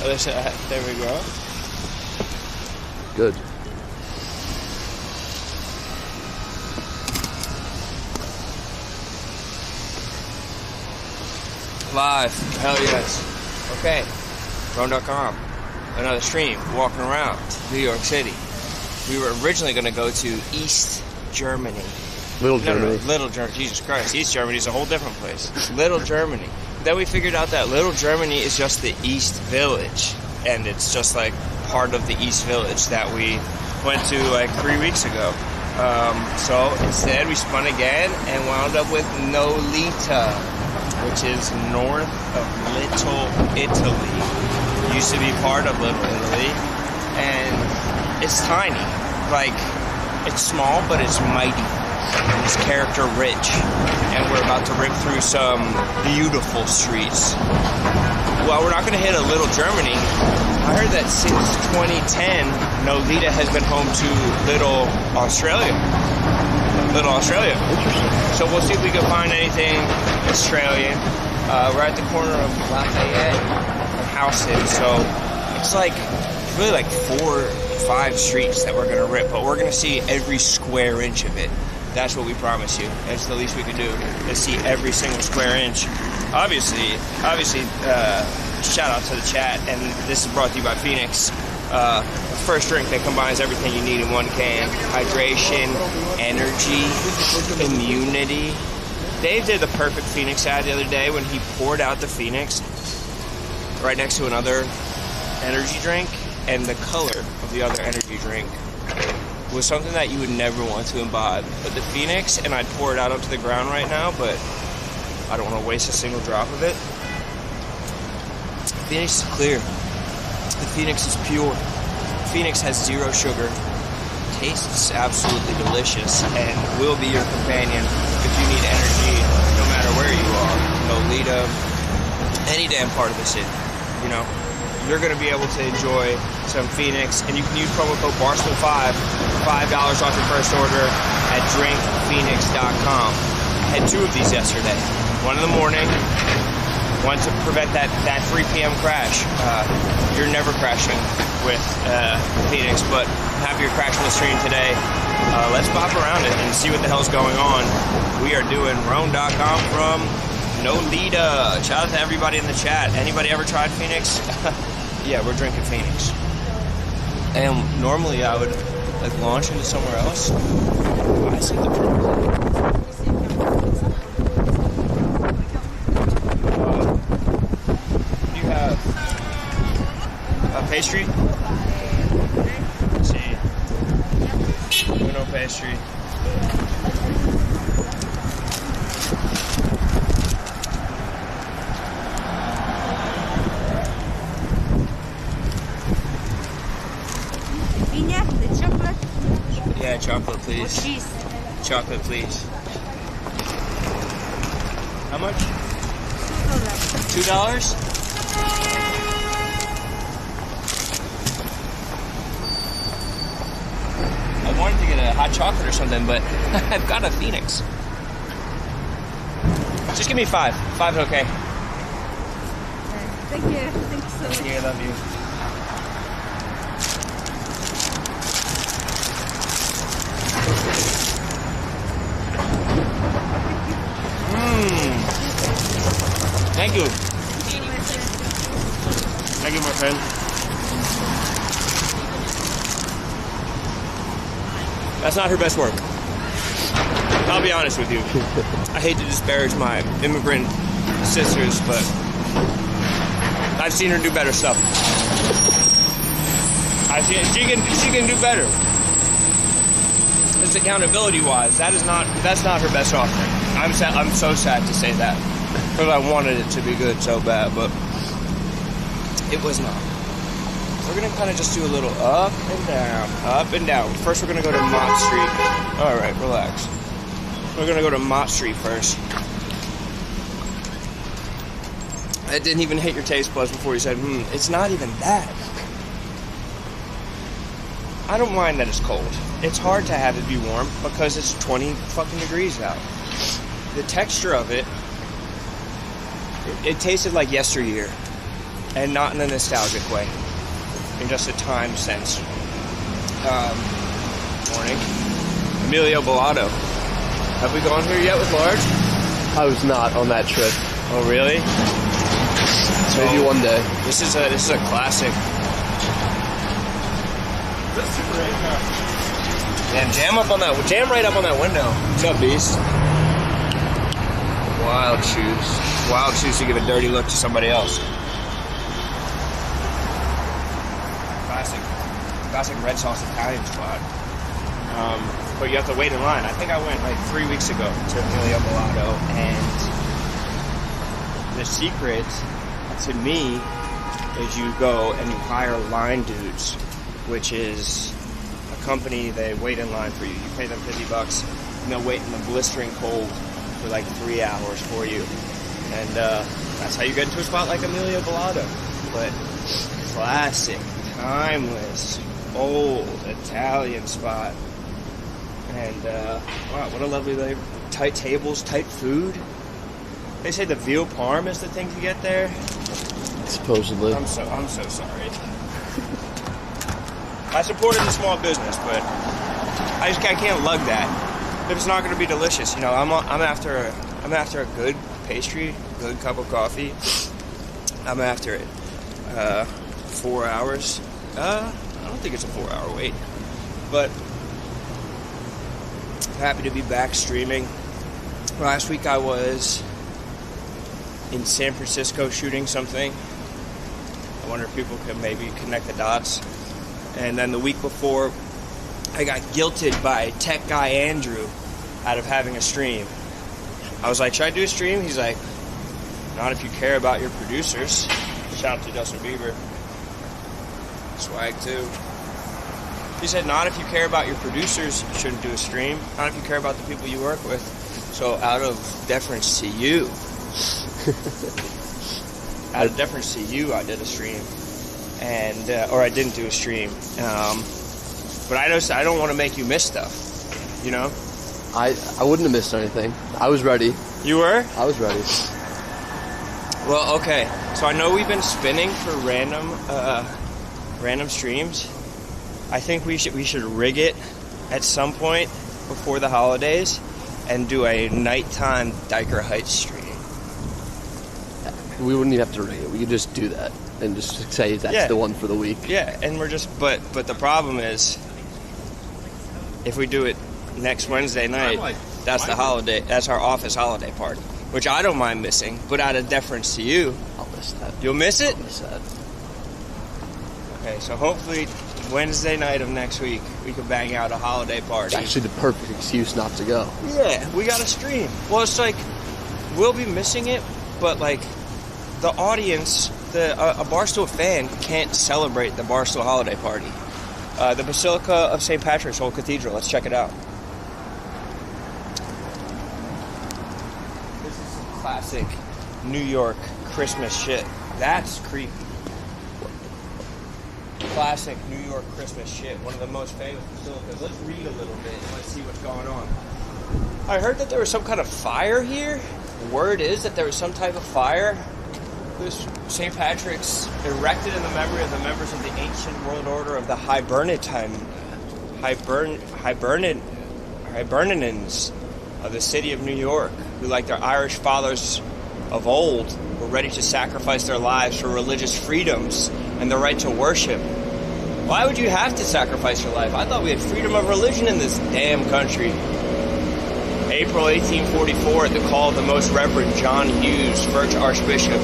Other side. There we go. Good. Live. Hell yes. Okay. RoneDotCom. Another stream. Walking around New York City. We were originally going to go to East Germany. Little Germany. No, Little Germany. Jesus Christ. East Germany is a whole different place. Little Germany. Then we figured out that Little Germany is just the East Village. And it's just like part of the East Village that we went to like 3 weeks ago. So instead we spun again and wound up with Nolita, which is north of Little Italy. Used to be part of Little Italy. And it's tiny. Like, it's small, but it's mighty. And it's character rich. And we're about to rip through some beautiful streets. Well, we're not going to hit a Little Germany. I heard that since 2010, Nolita has been home to Little Australia. Little Australia. So we'll see if we can find anything Australian. We're at the corner of Lafayette and Houston. So it's like, really like 4 or 5 streets that we're going to rip. But we're going to see every square inch of it. That's what we promise you. That's the least we can do, is see every single square inch. Obviously, shout out to the chat, and this is brought to you by Phoenix. The first drink that combines everything you need in one can. Hydration, energy, immunity. Dave did the perfect Phoenix ad the other day when he poured out the Phoenix right next to another energy drink, and the color of the other energy drink was something that you would never want to imbibe. But the Phoenix, and I'd pour it out onto the ground right now, but I don't want to waste a single drop of it. The Phoenix is clear. The Phoenix is pure. The Phoenix has 0 sugar. Tastes absolutely delicious and will be your companion if you need energy, no matter where you are. Nolita, any damn part of the city, you know. You're going to be able to enjoy some Phoenix, and you can use promo code BARSTOOL5 for $5 off your first order at drinkphoenix.com. I had 2 of these yesterday. One in the morning, one to prevent that 3 p.m. crash. You're never crashing with Phoenix, but I'm happy you're crashing the stream today. Let's bop around it and see what the hell's going on. We are doing RoneDotCom from Nolita. Shout out to everybody in the chat. Anybody ever tried Phoenix? Yeah, we're drinking Phoenix. And normally I would like launch into somewhere else. I see the problem. You have a pastry? Let's see. No pastry. Yeah, chocolate, please. Or cheese. Chocolate, please. How much? $2. $2? I wanted to get a hot chocolate or something, but I've got a Phoenix. Just give me 5. 5 is okay. Thank you. Thank you so much. Yeah, I love you. Thank you. Thank you, my friend. That's not her best work. I'll be honest with you. I hate to disparage my immigrant sisters, but I've seen her do better stuff. She can do better. Just accountability-wise, that's not her best offering. I'm so sad to say that, because I wanted it to be good so bad, but it was not. We're gonna kind of just do a little up and down, up and down. First, we're gonna go to Mott Street. All right, relax. We're gonna go to Mott Street first. It didn't even hit your taste buds before you said, it's not even that. I don't mind that it's cold. It's hard to have it be warm because it's 20 fucking degrees out. The texture of it, it tasted like yesteryear. and not in a nostalgic way, in just a time sense. Morning. Emilio Bellato. Have we gone here yet with Large? I was not on that trip. Oh, really? Maybe one day. This is a classic. Man, jam right up on that window. What's up, Beast? Wild shoes to give a dirty look to somebody else. Classic red sauce Italian spot. But you have to wait in line. I think I went like 3 weeks ago to Emilio Bellato, and the secret to me is you go and you hire line dudes, which is a company. They wait in line for you. You pay them $50, and they'll wait in the blistering cold for like 3 hours for you. And that's how you get into a spot like Emilio Bellato. But classic, timeless, old Italian spot. And wow, what a lovely labor. Tight tables, tight food. They say the veal parm is the thing to get there. Supposedly. I'm so sorry. I supported the small business, but I can't lug that. If it's not going to be delicious, you know, I'm after a good pastry, good cup of coffee. I'm after it. 4 hours. I don't think it's a 4-hour wait, but happy to be back streaming. Last week I was in San Francisco shooting something. I wonder if people can maybe connect the dots. And then the week before, I got guilted by tech guy Andrew out of having a stream. I was like, should I do a stream? He's like, not if you care about your producers. Shout out to Justin Bieber. Swag too. He said, not if you care about your producers, you shouldn't do a stream. Not if you care about the people you work with. So out of deference to you, I did a stream. And or I didn't do a stream. But I don't want to make you miss stuff, you know? I wouldn't have missed anything. I was ready. You were? I was ready. Well, okay. So I know we've been spinning for random streams. I think we should rig it at some point before the holidays and do a nighttime Diker Heights stream. We wouldn't even have to rig it. We could just do that and just say that's the one for the week. Yeah, and we're just but the problem is if we do it next Wednesday night, that's the holiday. That's our office holiday party, which I don't mind missing, but out of deference to you, I'll miss that. You'll miss it? I'll miss that. Okay, so hopefully Wednesday night of next week, we can bang out a holiday party. It's actually the perfect excuse not to go. Yeah, we got to stream. Well, it's like, we'll be missing it, but like, the audience, a Barstool fan can't celebrate the Barstool holiday party. The Basilica of St. Patrick's Old Cathedral, let's check it out. This is some classic New York Christmas shit. That's creepy. Classic New York Christmas shit. One of the most famous basilicas. Let's read a little bit and let's see what's going on. I heard that there was some kind of fire here. The word is that there was some type of fire. This St. Patrick's erected in the memory of the members of the ancient world order of the Hibernians of the city of New York, who, like their Irish fathers of old, were ready to sacrifice their lives for religious freedoms and the right to worship. Why would you have to sacrifice your life? I thought we had freedom of religion in this damn country. April 1844, at the call of the Most Reverend John Hughes, first Archbishop,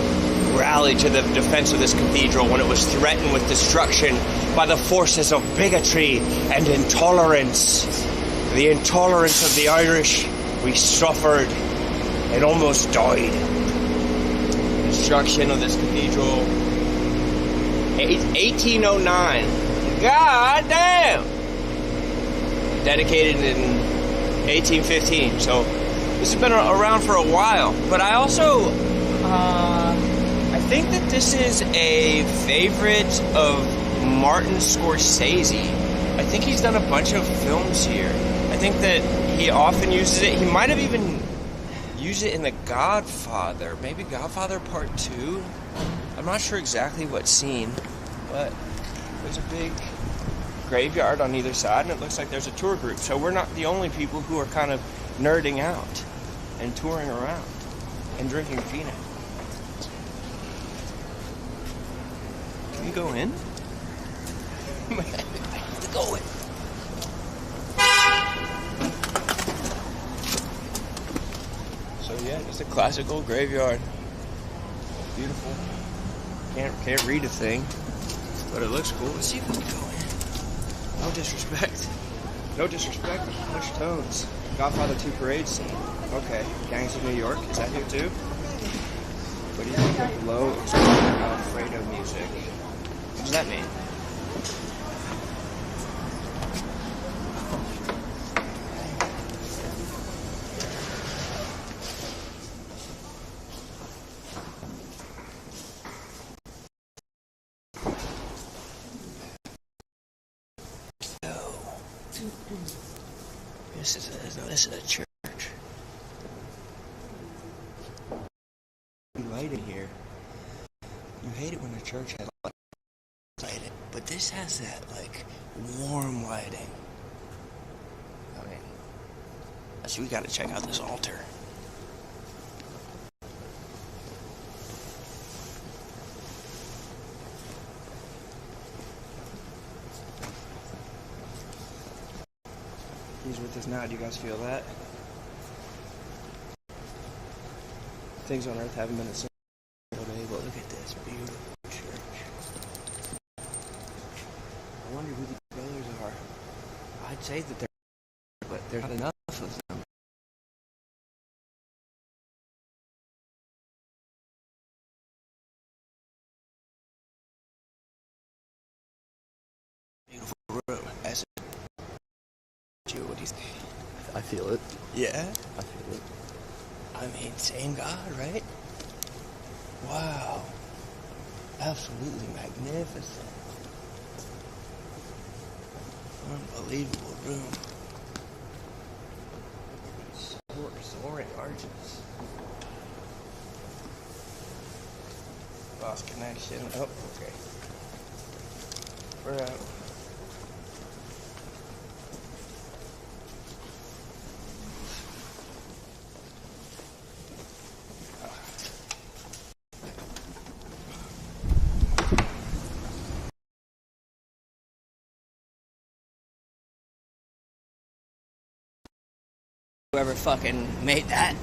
rallied to the defense of this cathedral when it was threatened with destruction by the forces of bigotry and intolerance. The intolerance of the Irish, we suffered and almost died. Destruction of this cathedral, 1809. God damn! Dedicated in 1815. So this has been around for a while. But I also, I think that this is a favorite of Martin Scorsese. I think he's done a bunch of films here. I think that he often uses it. He might have even use it in The Godfather. Maybe Godfather Part 2? I'm not sure exactly what scene, but there's a big graveyard on either side, and it looks like there's a tour group. So we're not the only people who are kind of nerding out and touring around and drinking Phoenix. Can you go in? I have to go in. So yeah, just a classic old graveyard. Beautiful. Can't read a thing, but it looks cool. Let's see if we can go in. No disrespect. No disrespect. Push tones. Godfather 2 parade scene. Okay. Gangs of New York. Is that here too? What do you think of low exposure Alfredo music? What does that mean? This is a church. Light in here. You hate it when a church has lighting, but this has that like warm lighting. I mean, so we got to check out this altar. He's with us now. Do you guys feel that? Things on earth haven't been the same all day, but look at this beautiful church. I wonder who these brothers are. I'd say that they're, but there's not enough of them. Beautiful room. What do you think? I feel it. Yeah? I feel it. I mean, same God, right? Wow. Absolutely magnificent. Unbelievable room. Soaring arches. Lost connection. Oh, okay. We're out. Whoever fucking made that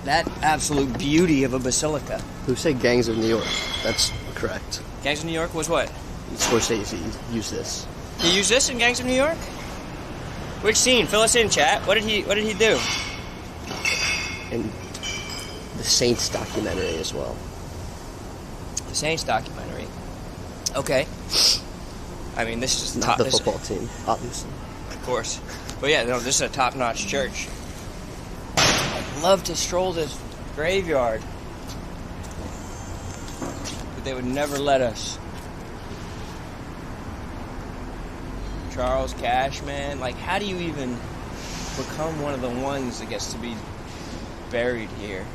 absolute beauty of a basilica. Who say Gangs of New York? That's correct. Gangs of New York was what? Scorsese used this. He used this in Gangs of New York? Which scene? Fill us in, chat. What did he do? And the Saints documentary as well. The Saints documentary. Okay. I mean, this is not the football team, obviously. Of course. But yeah, no, this is a top-notch church. I'd love to stroll this graveyard, but they would never let us. Charles Cashman, like, how do you even become one of the ones that gets to be buried here?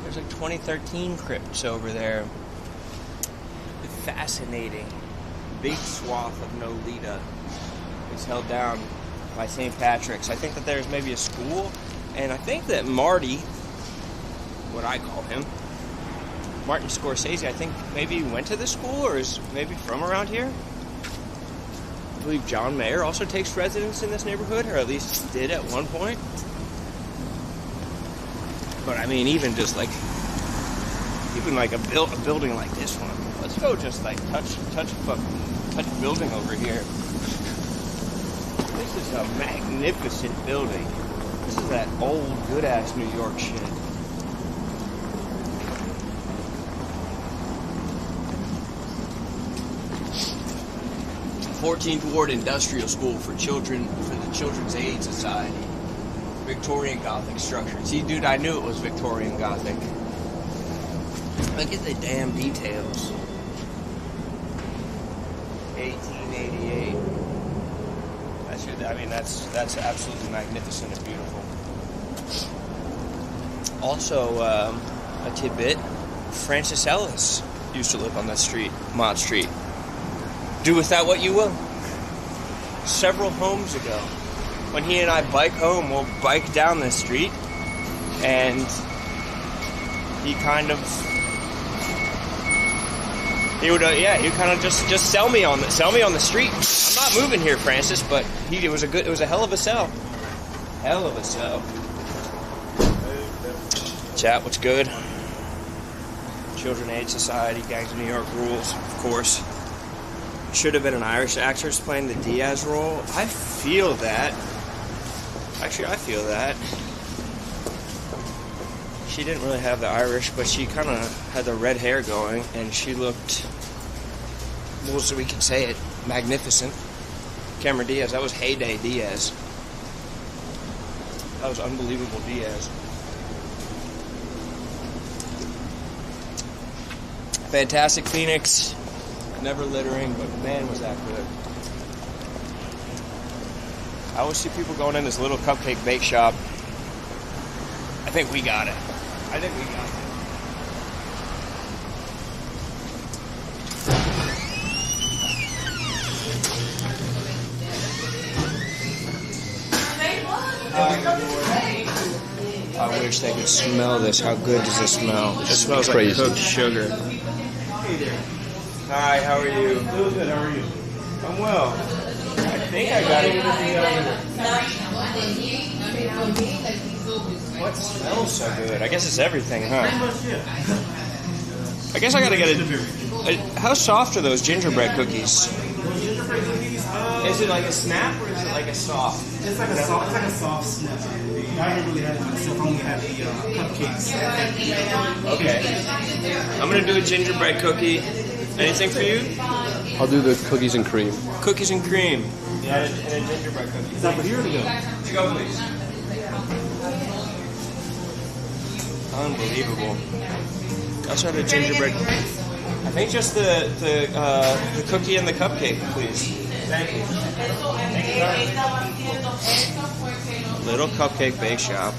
There's like 2013 crypts over there. Fascinating. Big swath of Nolita is held down by St. Patrick's. I think that there's maybe a school, and I think that Marty, what I call him, Martin Scorsese, I think maybe he went to the school or is maybe from around here. I believe John Mayer also takes residence in this neighborhood, or at least did at one point. But I mean, even just like, even like a building like this one. Let's go just like touch a building over here. This is a magnificent building. This is that old good ass New York shit. 14th Ward Industrial School for Children, for the Children's Aid Society. Victorian Gothic structure. See, dude, I knew it was Victorian Gothic. Look at the damn details. 1888. I mean, that's absolutely magnificent and beautiful. Also, a tidbit, Francis Ellis used to live on that street, Mott Street. Do with that what you will. Several homes ago, when he and I bike home, we'll bike down the street, and he kind of, he would kind of just sell me on the street. I'm not moving here, Francis, but it was a hell of a sell. Hell of a sell. Chat, what's good? Children Aid Society, Gangs of New York rules, of course. Should have been an Irish actress playing the Diaz role. I feel that. Actually, I feel that. She didn't really have the Irish, but she kind of had the red hair going, and she looked, well, so we can say it, magnificent. Cameron Diaz, that was heyday Diaz. That was unbelievable Diaz. Fantastic Phoenix. Never littering, but man, was that good. I always see people going in this little cupcake bake shop. I think we got it. I wish they could smell this. How good does this smell? It smells like cooked sugar. Hey there. Hi, how are you? Good, how are you? I'm well. I think I got it. What smells so good? I guess it's everything, huh? I guess I gotta get it. How soft are those gingerbread cookies? Gingerbread cookies? Is it like a snap or is it like a soft? It's like a soft snap. I didn't really have it myself. I only have the cupcakes. Okay. I'm gonna do a gingerbread cookie. Anything for you? I'll do the cookies and cream. Cookies and cream. Yeah, and a gingerbread cookie. Is that for here or to go? To go, please. Unbelievable. Also had a gingerbread. I think just the cookie and the cupcake, please. Thank you. Little cupcake bake shop.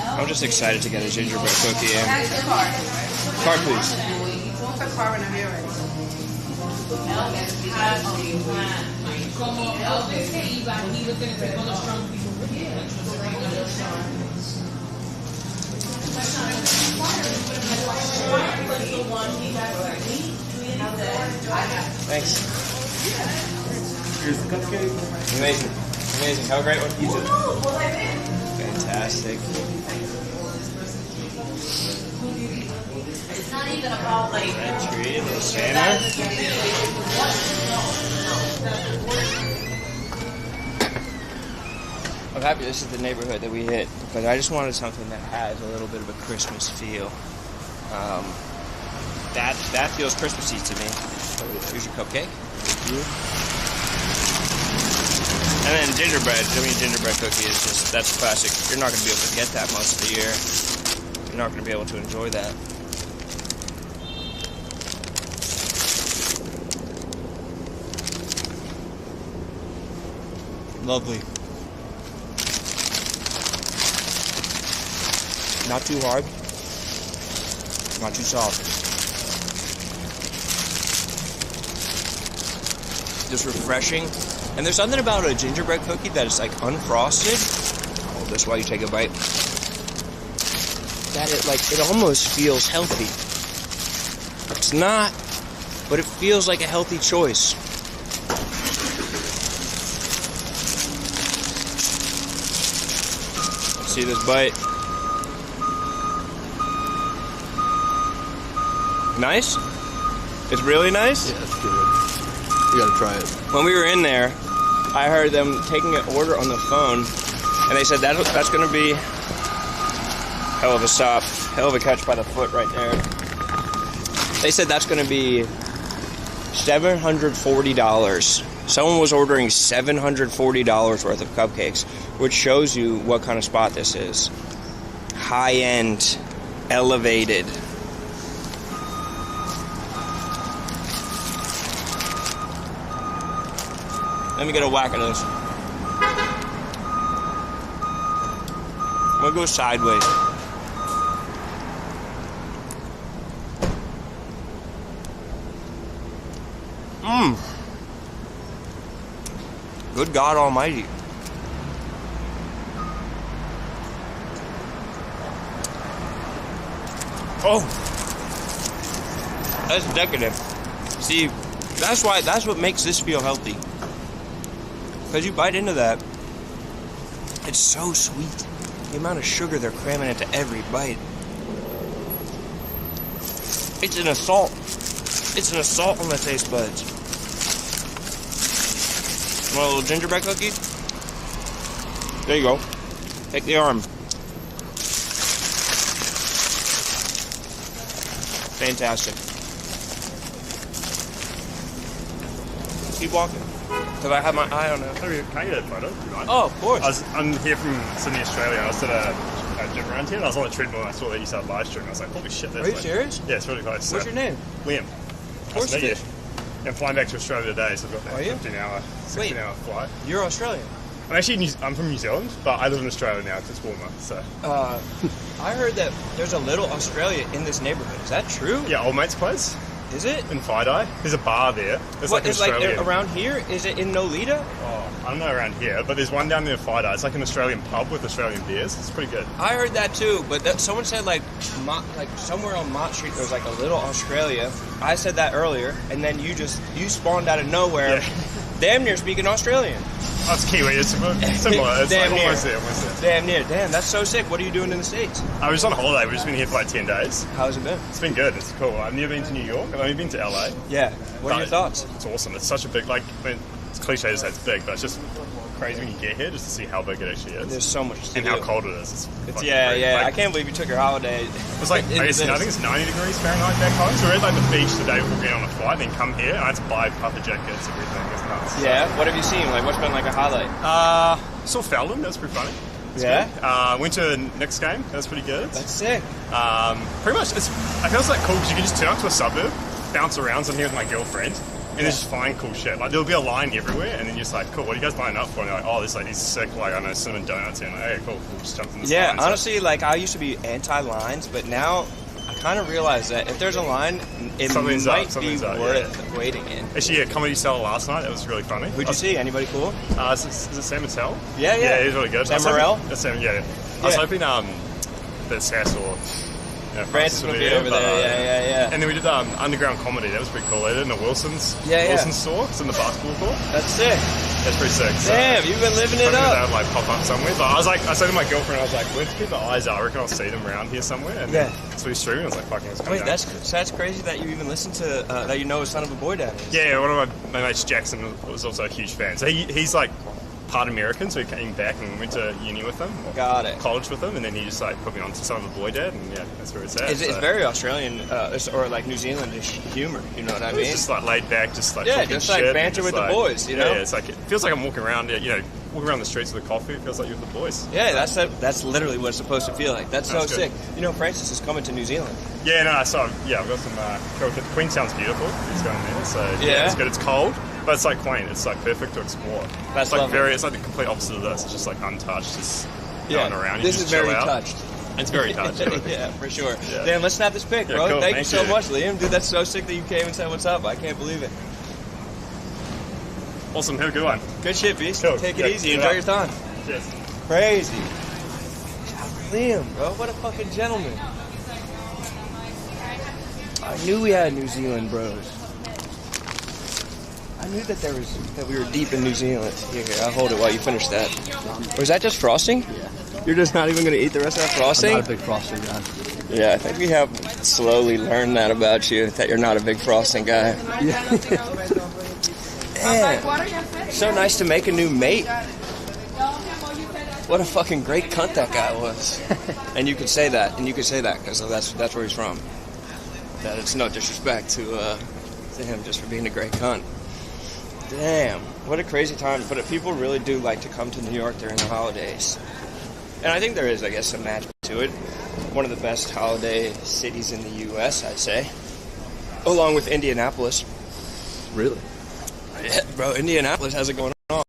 I'm just excited to get a gingerbread cookie in. Card, please. Thanks. Here's the cupcake. Amazing. Amazing. Have a great one. You too. Fantastic. It's not even about like Red tree, a little Santa. I'm happy this is the neighborhood that we hit, because I just wanted something that has a little bit of a Christmas feel. That feels Christmassy to me. Here's your cupcake. Thank you. And then gingerbread cookie is just, that's classic. You're not going to be able to get that most of the year. You're not going to be able to enjoy that. Lovely. Not too hard. Not too soft. Just refreshing. And there's something about a gingerbread cookie that is like unfrosted. Hold this while you take a bite. That it almost feels healthy. It's not, but it feels like a healthy choice. Let's see this bite. Nice? It's really nice? Yeah, it's good. You gotta try it. When we were in there, I heard them taking an order on the phone, and they said that's going to be hell of a stop, hell of a catch by the foot right there. They said that's going to be $740. Someone was ordering $740 worth of cupcakes, which shows you what kind of spot this is. High-end, elevated. Let me get a whack of this. I'm gonna go sideways. Good God Almighty. Oh, that's decadent. See, that's what makes this feel healthy. Because you bite into that, it's so sweet. The amount of sugar they're cramming into every bite. It's an assault. It's an assault on the taste buds. Want a little gingerbread cookie? There you go. Take the arm. Fantastic. Keep walking. Because I have my eye on it. Can I get a photo? Oh, of course. I'm here from Sydney, Australia. I was at a gym around here and I was on the treadmill and I saw that you started live streaming. I was like, holy shit, that's Are you serious? Yeah, it's really close. What's your name? Liam. Of course it is. I'm flying back to Australia today, so I've got Are you? that 16-hour flight. You're Australian. I'm from New Zealand, but I live in Australia now because it's warmer. So I heard that there's a little Australia in this neighborhood. Is that true? yeah, old mate's place Is it? in Fidei. There's a bar there. It's What like an is like Australian. around here? Is it in Nolita? Oh, I don't know around here, but there's one down near Fidei. It's like an Australian pub with Australian beers. It's pretty good. I heard that too, but someone said like somewhere on Mott Street there's like a little Australia. I said that earlier, and then you spawned out of nowhere, Yeah. damn near speaking Australian. Oh, it's Kiwi. It's similar. It's Damn like near. almost there. Damn near. Damn, that's so sick. What are you doing in the States? I was on holiday. We've just been here for like 10 days. How's it been? It's been good. It's cool. I've never been to New York. I've only been to LA. Yeah. What are your thoughts? It's awesome. It's such a big, like, I mean, it's cliche to say it's big, but it's just crazy when you get here just to see how big it actually is. There's so much to and do. how cold it is. It's fucking Yeah. crazy. I Like, can't believe you took your holiday. it's like, I think it's 90 degrees Fahrenheit back home. So we're at like the beach today before getting on a flight, and then come here, and I had to buy puffer jackets, everything. It's nuts. Yeah. What have you seen? Like, what's been like a highlight? Saw Feldon. That was pretty funny. It's Yeah? good. Went to Nick's game. That was pretty good. That's sick. Pretty much, I feel it's like cool because you can just turn up to a suburb, bounce around. So I'm here with my girlfriend, and just find cool shit. Like there'll be a line everywhere, and then you're just like, cool. What are you guys lining up for? And they're like, oh, this lady's sick. Like I know cinnamon donuts, and like, hey, cool. We'll just jump in this Yeah, line. So- honestly, like I used to be anti-lines, but now I kind of realize that if there's a line, it Something's might up, something's be up, worth waiting in. Actually, a comedy seller last night. That was really funny. Who'd you see? Anybody cool? Is it Sam Mattel? Yeah. Yeah, he's really good. Sam I was hoping- Morrell? That's Sam. Yeah. I was hoping that Sass or Francis would be over there. Yeah. And then we did underground comedy. That was pretty cool. They did it in the Wilson's store. It's in the basketball court. That's sick. That's pretty sick. So, Damn, you've been living it hoping up. that would like pop up somewhere. But I said to my girlfriend, I was like, let's keep our eyes out. I reckon I'll see them around here somewhere. And Yeah. so we streamed. I was like, fucking, let's come Wait, down. that's crazy that you even listen to that you know Son of a Boy Dad is. Yeah, one of my mates, Jackson, was also a huge fan. So he's like part American, so he came back and went to uni with them. Got it. College with them, and then he just like put me on to Son of a Boy Dad, and yeah, that's where it's at. It's very Australian, or like New Zealandish humor. You know what I mean? It's just like laid back, just like Yeah, talking just like shit, banter just with the like- boys, you know? Yeah, it's like it feels like I'm walking around, walking around the streets with a coffee. It feels like you're with the boys. Yeah, that's literally what it's supposed to feel like. That's so That's good. sick. You know, Francis is coming to New Zealand. Yeah, no, so yeah, I've got some. Queenstown's beautiful. It's going there, so Yeah. it's good. It's cold, but it's like quaint. It's like perfect to explore. That's it's like lovely. It's like the complete opposite of this. It's just like untouched, just Yeah, going around. You this just is chill very out. touched. It's very touched. Yeah, for sure. Yeah. Damn, let's snap this pic, Yeah, bro. cool. Thank you so Thank you. much, Liam. Dude, that's so sick that you came and said what's up. I can't believe it. Awesome. Have a good one. Good shit, Beast. Cool. Take Yeah, it easy. good Enjoy luck. your time. Cheers. Crazy. Liam, bro. What a fucking gentleman. I knew we had New Zealand bros. I knew that we were deep in New Zealand. Here, I'll hold it while you finish that. Or is that just frosting? Yeah. You're just not even going to eat the rest of that I'm frosting? not a big frosting guy. Yeah, I think we have slowly learned that about you, that you're not a big frosting guy. Damn. So nice to make a new mate. What a fucking great cunt that guy was. And you could say that, because that's where he's from. That it's no disrespect to him just for being a great cunt. Damn, what a crazy time. But people really do like to come to New York during the holidays. And I think there is, I guess, some magic to it. One of the best holiday cities in the U.S., I'd say. Along with Indianapolis. Really? Yeah, bro, Indianapolis has it going on.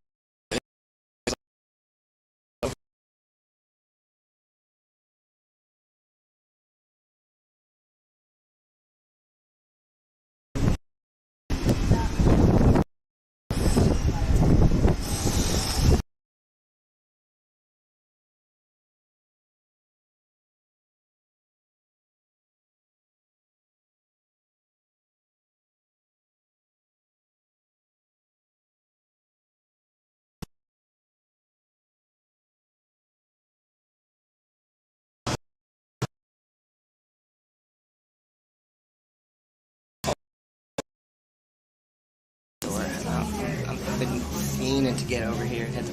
clean and to get over here and hit the.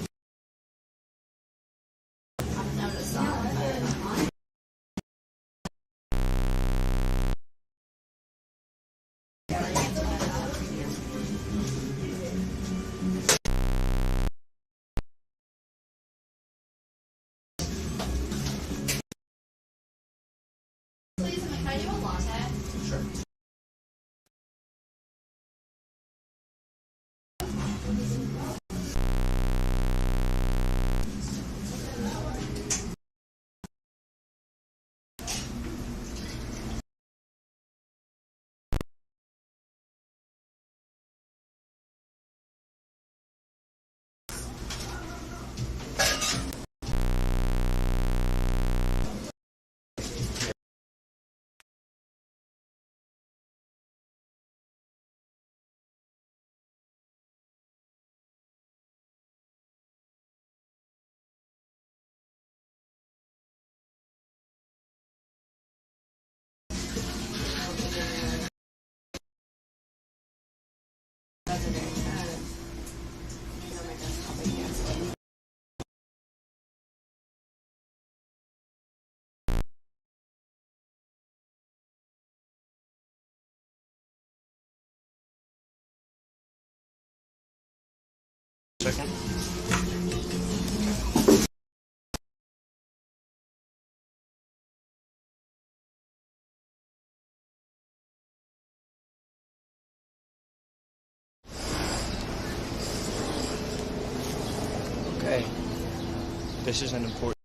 Second. Okay. This is an important.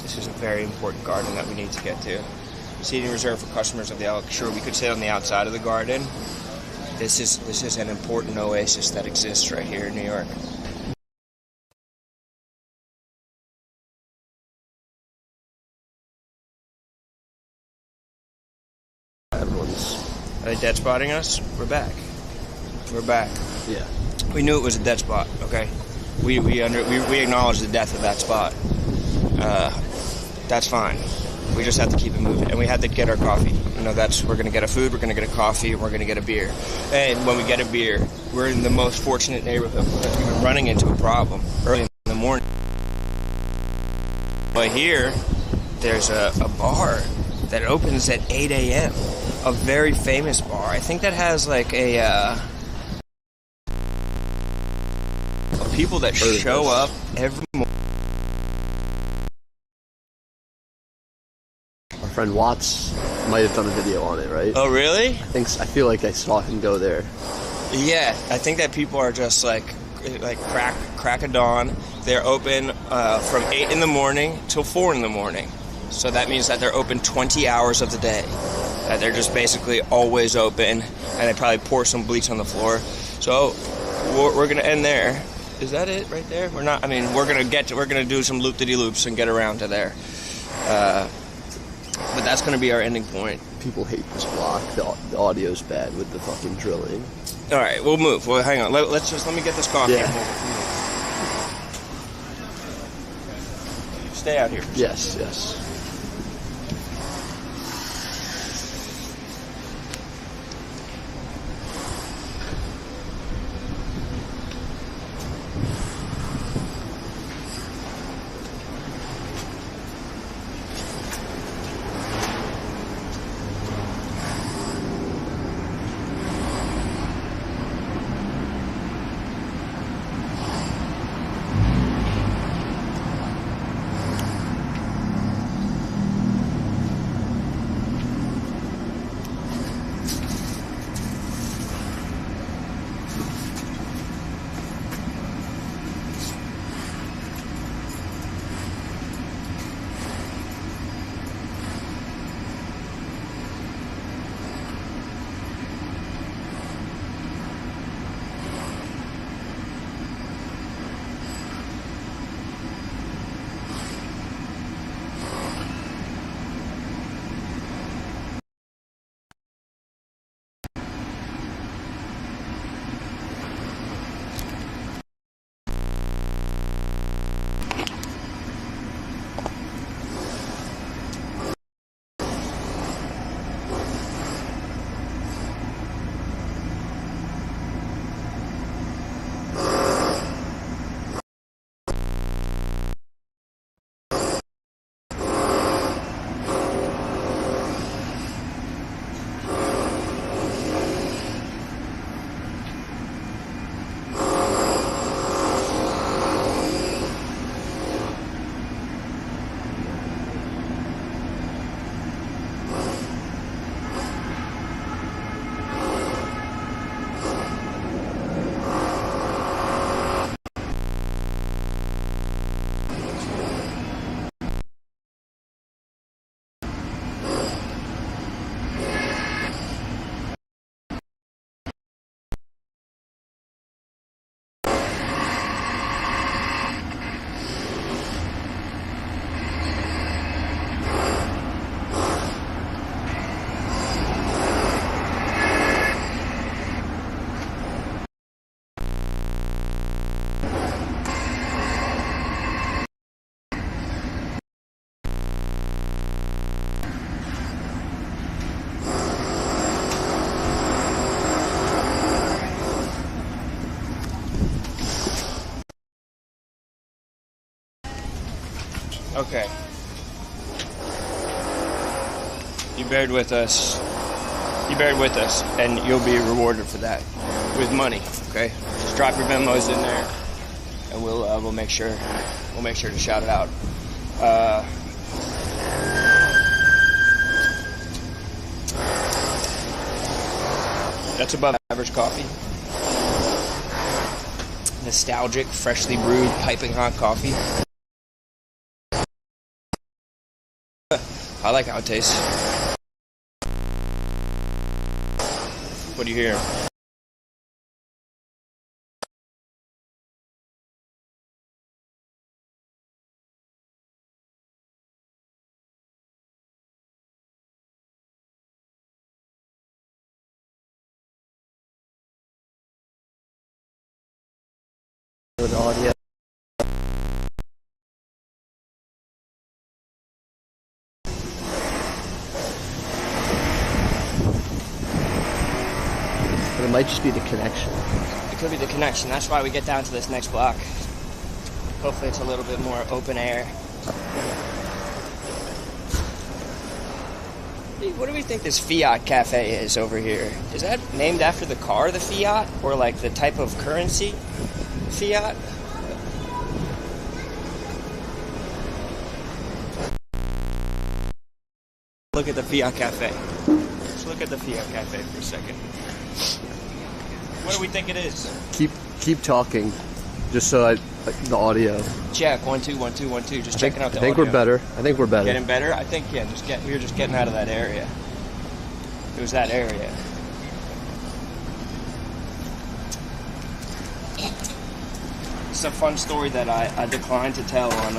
This is a very important garden that we need to get to. Seating reserved for customers of the elk. Sure, we could sit on the outside of the garden. This is an important oasis that exists right here in New York. Are they dead spotting us? We're back. We're back. Yeah. We knew it was a dead spot. Okay. We acknowledge the death of that spot. That's fine. We just have to keep it moving, and we had to get our coffee. You know, we're gonna get a food, we're gonna get a coffee, and we're gonna get a beer. And when we get a beer, we're in the most fortunate neighborhood because we've been running into a problem early in the morning. But here, there's a bar that opens at 8 a.m. A very famous bar. I think that has like people that show up every morning. Our friend Watts might have done a video on it, right? Oh, really? I feel like I saw him go there. Yeah, I think that people are just like crack of dawn. They're open from 8 in the morning till 4 in the morning. So that means that they're open 20 hours of the day. That they're just basically always open, and they probably pour some bleach on the floor. So we're gonna end there. Is that it right there? We're not. I mean, we're gonna do some loop-de-loops and get around to there. But that's gonna be our ending point. People hate this block. The audio's bad with the fucking drilling. All right, we'll move. Well, hang on. Let me get this coffee. Yeah. Stay out here. Yes, yes. Okay. You bared with us. You bared with us, and you'll be rewarded for that with money. Okay. Just drop your Venmos in there, and we'll make sure to shout it out. That's above average coffee. Nostalgic, freshly brewed, piping hot coffee. I like how it tastes. What do you hear? With audio. But it might just be the connection. It could be the connection. That's why we get down to this next block. Hopefully it's a little bit more open air. What do we think this Fiat Cafe is over here? Is that named after the car, the Fiat? Or like the type of currency? Fiat? Look at the Fiat Cafe. Let's look at the Fiat Cafe for a second. What do we think it is? Keep talking, just so the audio. Check 1 2 1 2 1 2. Just checking out the audio. I think we're better. I think we're better. Getting better? I think yeah. We were just getting out of that area. It was that area. It's a fun story that I declined to tell on.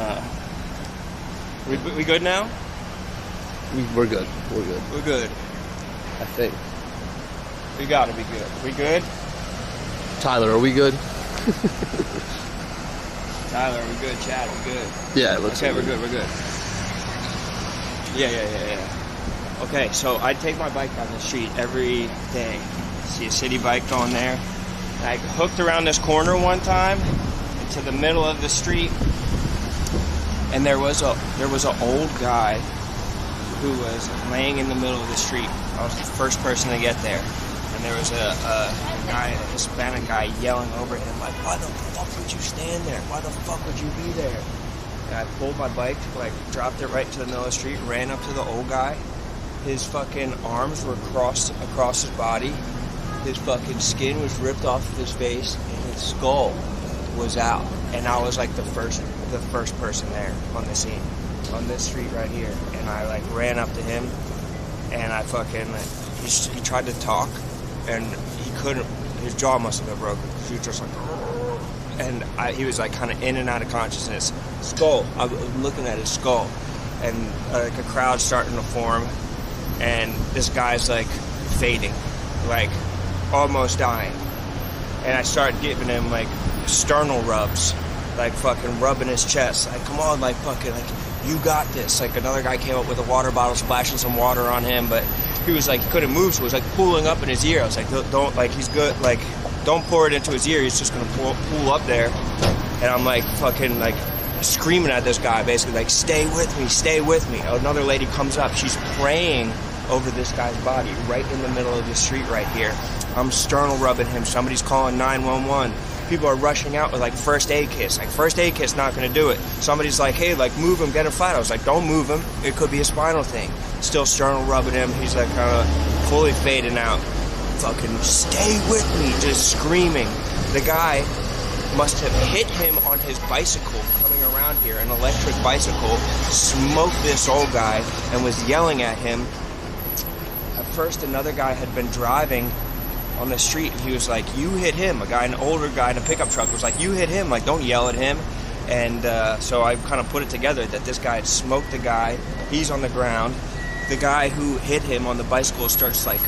We good now? We're good. We're good. We're good. I think. We gotta be good. We good? Tyler, are we good? Tyler, are we good? Chad, we good? Yeah, let's Okay, we're good. We're good. Yeah. Okay, so I take my bike down the street every day. See a city bike going there. And I hooked around this corner one time into the middle of the street, and there was an old guy who was laying in the middle of the street. I was the first person to get there, and there was a guy, a Hispanic guy, yelling over him like, "Why the fuck would you stand there? Why the fuck would you be there?" And I pulled my bike, like dropped it right to the middle of the street, ran up to the old guy. His fucking arms were across his body. His fucking skin was ripped off of his face, and his skull was out. And I was like the first person there on the scene, on this street right here. And I like ran up to him, and I fucking he tried to talk, and he couldn't. His jaw must have been broken. He was just like, and he was like kind of in and out of consciousness. Skull. I was looking at his skull, and like a crowd starting to form. And this guy's like fading, like almost dying. And I started giving him like sternal rubs, like fucking rubbing his chest, like come on, like fucking, like you got this. Like another guy came up with a water bottle, splashing some water on him, but he was like, he couldn't move, so it was like pooling up in his ear. I was like, don't, like he's good, like don't pour it into his ear, he's just gonna pool up there. And I'm like fucking like screaming at this guy, basically like, stay with me. Another lady comes up, she's praying over this guy's body right in the middle of the street right here. I'm sternal rubbing him. Somebody's calling 911. People are rushing out with like first aid kits. Like first aid kit's not going to do it. Somebody's like, hey, like move him, get him flat. I was like, don't move him. It could be a spinal thing. Still sternal rubbing him. He's like kind of fully fading out. Fucking stay with me, just screaming. The guy must have hit him on his bicycle coming around here, an electric bicycle, smoked this old guy and was yelling at him. At first, another guy had been driving on the street, and he was like, you hit him. A guy, an older guy in a pickup truck was like, you hit him, like don't yell at him. And so I kind of put it together that this guy had smoked the guy. He's on the ground. The guy who hit him on the bicycle starts like,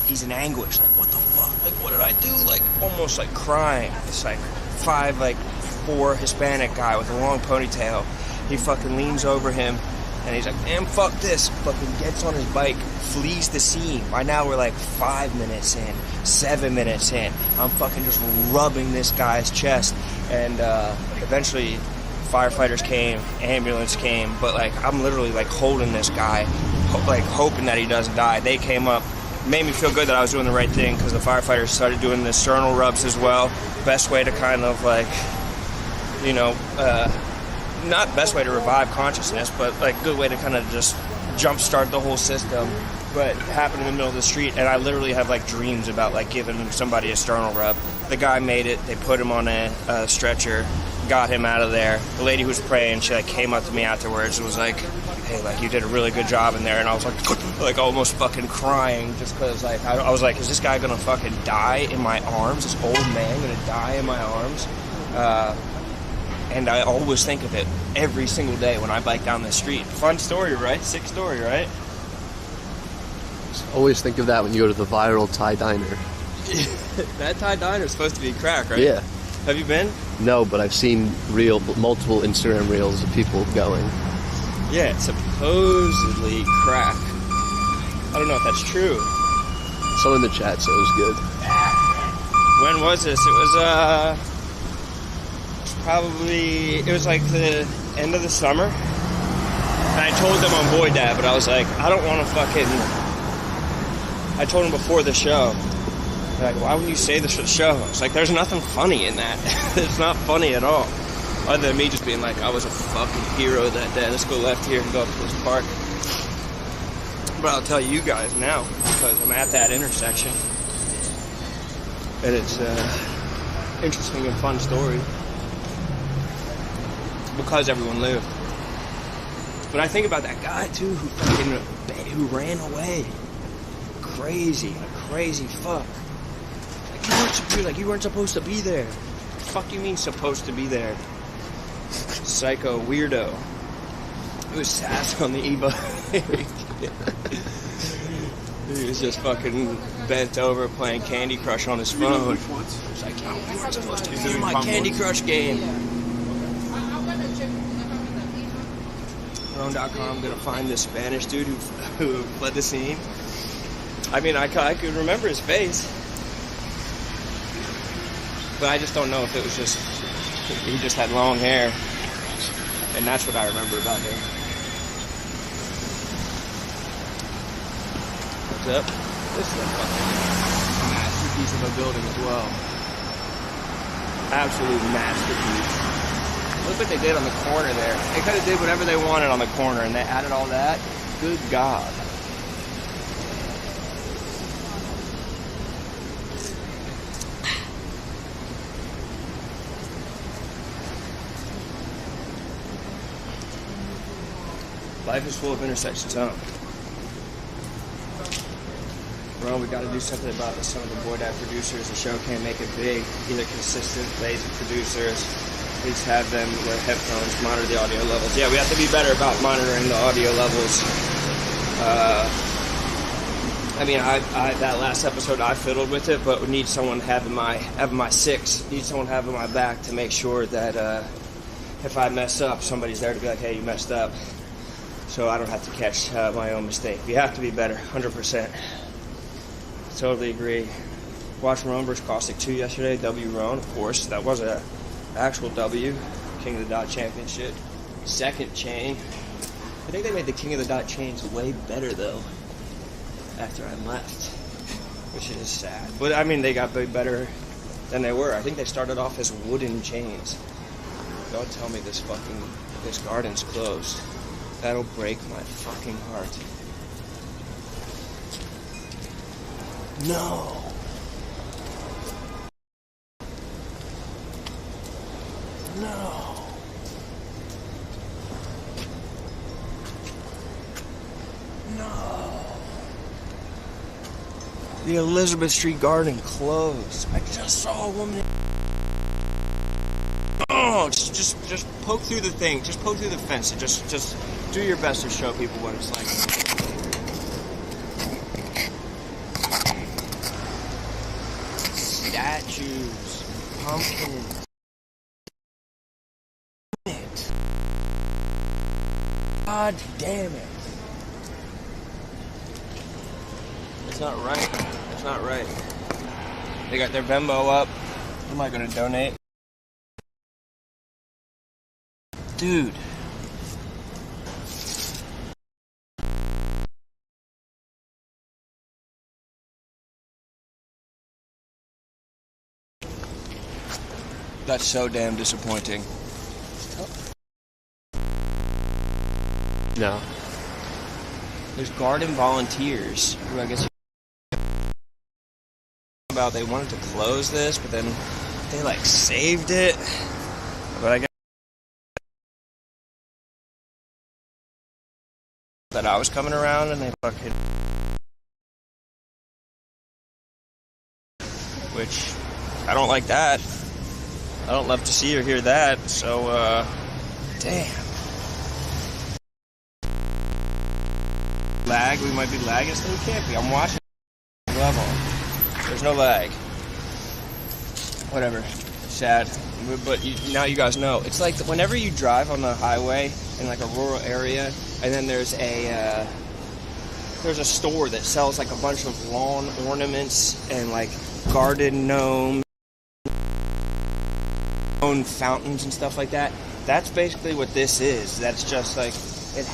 he's in anguish, like what the fuck, like what did I do, like almost like crying. It's like 5'4" Hispanic guy with a long ponytail. He fucking leans over him and he's like, man, fuck this. Fucking gets on his bike, flees the scene. By now we're like 5 minutes in, 7 minutes in. I'm fucking just rubbing this guy's chest, and eventually firefighters came, ambulance came, but like I'm literally like holding this guy, like hoping that he doesn't die. They came up, made me feel good that I was doing the right thing because the firefighters started doing the sternal rubs as well. Best way to kind of like, you know, not best way to revive consciousness, but like good way to kind of just jumpstart the whole system. But it happened in the middle of the street, and I literally have like dreams about like giving somebody a sternal rub. The guy made it. They put him on a stretcher, got him out of there. The lady who was praying, she like came up to me afterwards and was like, "Hey, like you did a really good job in there." And I was like almost fucking crying just because like I was like, "Is this guy gonna fucking die in my arms? This old man gonna die in my arms?" And I always think of it every single day when I bike down the street. Fun story, right? Sick story, right? Always think of that when you go to the viral Thai diner. That Thai diner is supposed to be crack, right? Yeah. Have you been? No, but I've seen multiple Instagram reels of people going. Yeah, it's supposedly crack. I don't know if that's true. Someone in the chat said it was good. When was this? It was probably, it was like the end of the summer. And I told them on Boy Dad, but I was like, I don't want to fucking, I told them before the show. They're like, why wouldn't you say this for the show? It's like, there's nothing funny in that. It's not funny at all. Other than me just being like, I was a fucking hero that day. Let's go left here and go up to this park. But I'll tell you guys now, because I'm at that intersection. And it's an interesting and fun story. Because everyone lived. But I think about that guy too who ran away. Crazy fuck. Like you weren't supposed to be there. What the fuck you mean supposed to be there? Psycho weirdo. It was sass on the e-bike. He was just fucking bent over playing Candy Crush on his phone. It's like, you weren't supposed to be doing my Candy Crush game. RoneDotCom, gonna find this Spanish dude who fled the scene. I mean, I could remember his face, but I just don't know if it was just he just had long hair, and that's what I remember about him. What's up? This is a fucking masterpiece of a building as well. Absolute masterpiece. Look what they did on the corner there. They could have did whatever they wanted on the corner, and they added all that. Good God. Life is full of intersections, huh? Well, we got to do something about some of the Boy Dad producers. The show can't make it big. Either consistent, lazy producers. Please have them wear headphones, monitor the audio levels. Yeah, we have to be better about monitoring the audio levels. I mean, I that last episode I fiddled with it, but we need someone having my six. Need someone having my back to make sure that if I mess up, somebody's there to be like, hey, you messed up. So I don't have to catch my own mistake. We have to be better, 100%. Totally agree. Watched Rone vs. Caustic 2 yesterday. W Rone, of course. That was a actual W. King of the Dot Championship. Second chain. I think they made the King of the Dot chains way better, though, after I left. Which is sad. But, I mean, they got way better than they were. I think they started off as wooden chains. Don't tell me this garden's closed. That'll break my fucking heart. No. No. No. The Elizabeth Street Garden closed. I just saw a woman. Oh, just poke through the thing. Just poke through the fence and just do your best to show people what it's like. Statues, pumpkins. God damn it. It's not right. It's not right. They got their Venmo up. Am I gonna donate? Dude. That's so damn disappointing. No. There's garden volunteers who I guess about they wanted to close this, but then they like saved it. But I guess that I was coming around and they fucking, which I don't like that. I don't love to see or hear that. So damn. Lag, we might be lagging, so we can't be. I'm watching level. There's no lag. Whatever. Sad. But now you guys know. It's like whenever you drive on the highway in like a rural area, and then there's a store that sells like a bunch of lawn ornaments and like garden gnomes, fountains and stuff like that. That's basically what this is. That's just like it.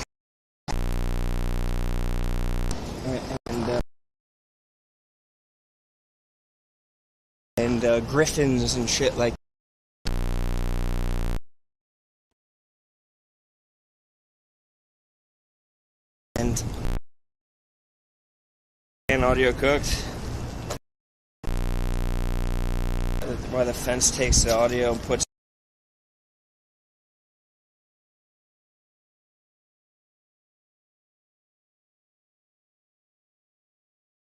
And griffins and shit like and audio cooked why the fence takes the audio and puts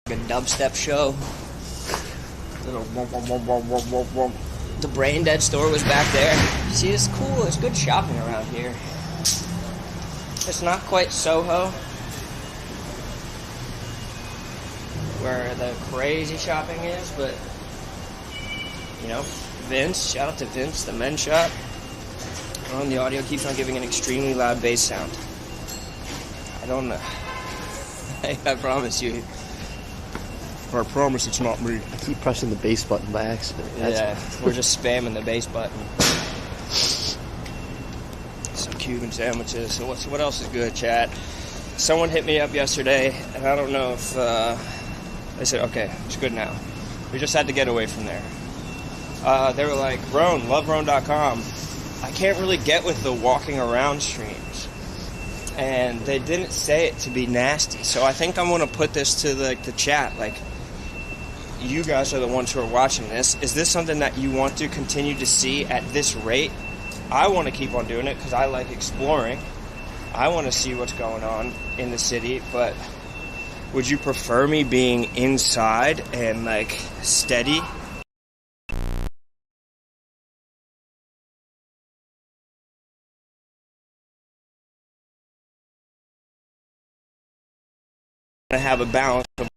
a dubstep show. The Brain Dead store was back there. See, it's cool. There's good shopping around here. It's not quite Soho, where the crazy shopping is, but, you know, Vince, shout out to Vince, the men's shop. The audio keeps on giving an extremely loud bass sound. I don't know. I promise you. I promise it's not me. I keep pressing the bass button by accident. Yeah, we're just spamming the bass button. Some Cuban sandwiches. So what else is good, chat? Someone hit me up yesterday, and I don't know if they said, okay, it's good now. We just had to get away from there. They were like, Rone, love RoneDotCom. I can't really get with the walking around streams. And they didn't say it to be nasty. So I think I'm going to put this to the chat. Like, you guys are the ones who are watching this. Is this something that you want to continue to see at this rate? I want to keep on doing it because I like exploring. I want to see what's going on in the city, but would you prefer me being inside and like steady? To have a balance of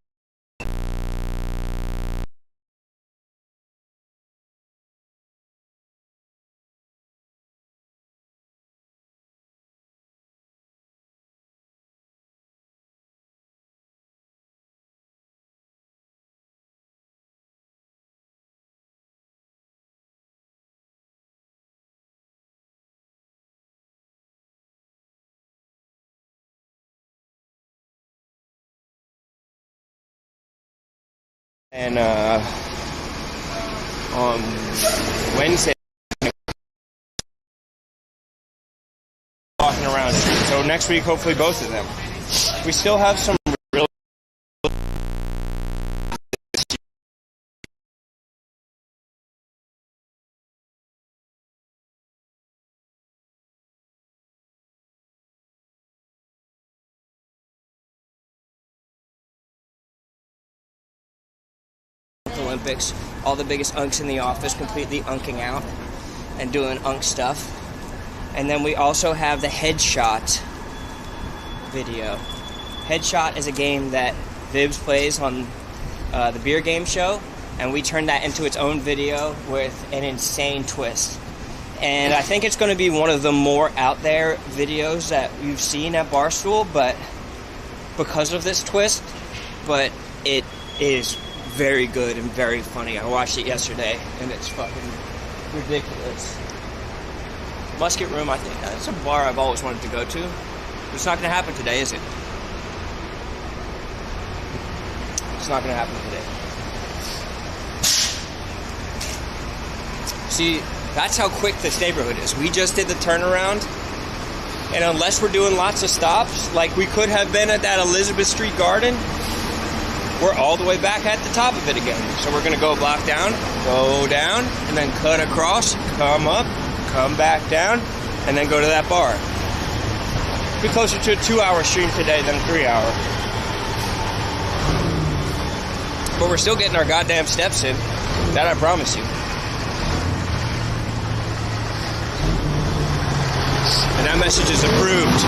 and on Wednesday walking around. So next week, hopefully both of them. We still have some real Olympics, all the biggest unks in the office completely unking out and doing unk stuff. And then we also have the Headshot video. Headshot is a game that Vibs plays on the beer game show, and we turned that into its own video with an insane twist. And I think it's going to be one of the more out there videos that you've seen at Barstool, but because of this twist, but it is very good and very funny. I watched it yesterday, and it's fucking ridiculous. Musket Room, I think that's a bar I've always wanted to go to. It's not going to happen today, is it? It's not going to happen today. See, that's how quick this neighborhood is. We just did the turnaround, and unless we're doing lots of stops, like we could have been at that Elizabeth Street Garden, we're all the way back at the top of it again. So we're going to go block down, go down, and then cut across, come up, come back down, and then go to that bar. Be closer to a 2-hour stream today than a 3-hour. But we're still getting our goddamn steps in. That I promise you. And that message is approved.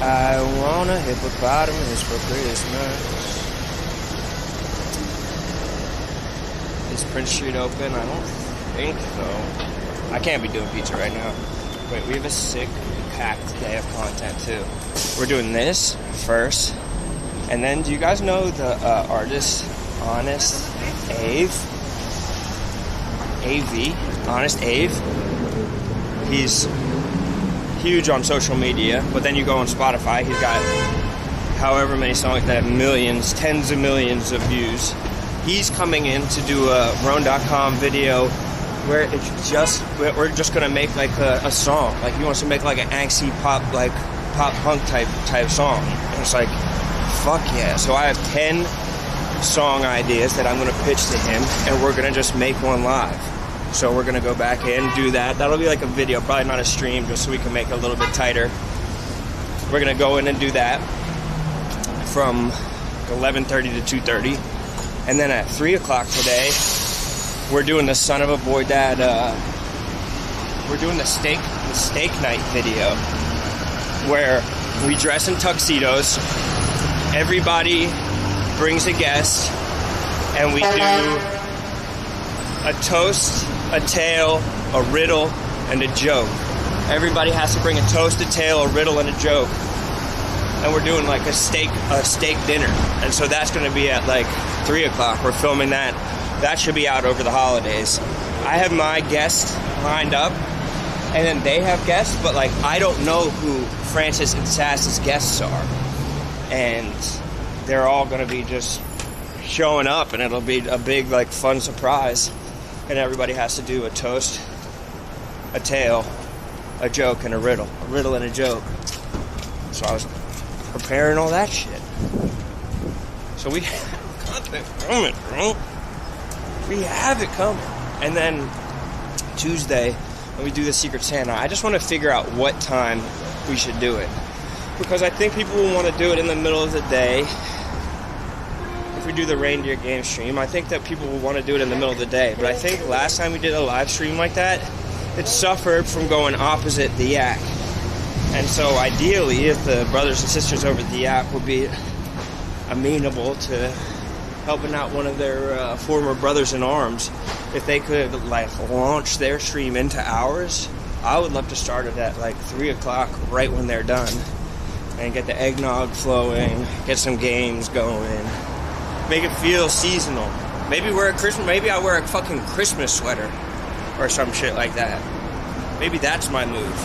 I want a hippopotamus for Christmas. Is Prince Street open? I don't think so. I can't be doing pizza right now. Wait, we have a sick, packed day of content too. We're doing this first, and then do you guys know the artist Honest Ave? AV? Honest Ave? He's huge on social media, but then you go on Spotify, he's got however many songs that have millions, tens of millions of views. He's coming in to do a RoneDotCom video where it's just, we're just gonna make like a song. Like he wants to make like an angsty pop, like pop punk type song. And it's like, fuck yeah. So I have 10 song ideas that I'm gonna pitch to him, and we're gonna just make one live. So we're gonna go back in, do that. That'll be like a video, probably not a stream, just so we can make it a little bit tighter. We're gonna go in and do that from 11:30 to 2:30, and then at 3 o'clock today, we're doing the son of a boy dad. We're doing the steak night video where we dress in tuxedos. Everybody brings a guest, and we do a toast, a tale, a riddle, and a joke. Everybody has to bring a toast, a tale, a riddle, and a joke. And we're doing like a steak dinner. And so that's going to be at like 3 o'clock. We're filming that. That should be out over the holidays. I have my guests lined up, and then they have guests, but like I don't know who Francis and Sass's guests are. And they're all going to be just showing up, and it'll be a big like fun surprise. And everybody has to do a toast, a tale, a joke, and a riddle. A riddle and a joke. So I was preparing all that shit. So we have content coming, bro. We have it coming. And then Tuesday, when we do the Secret Santa, I just want to figure out what time we should do it. Because I think people will want to do it in the middle of the day. If we do the reindeer game stream, I think that people will want to do it in the middle of the day. But I think last time we did a live stream like that, it suffered from going opposite the yak. And so ideally, if the brothers and sisters over at the yak would be amenable to helping out one of their former brothers in arms, if they could like launch their stream into ours, I would love to start it at like 3 o'clock right when they're done, and get the eggnog flowing, get some games going, make it feel seasonal. Maybe I wear a fucking Christmas sweater or some shit like that. Maybe that's my move.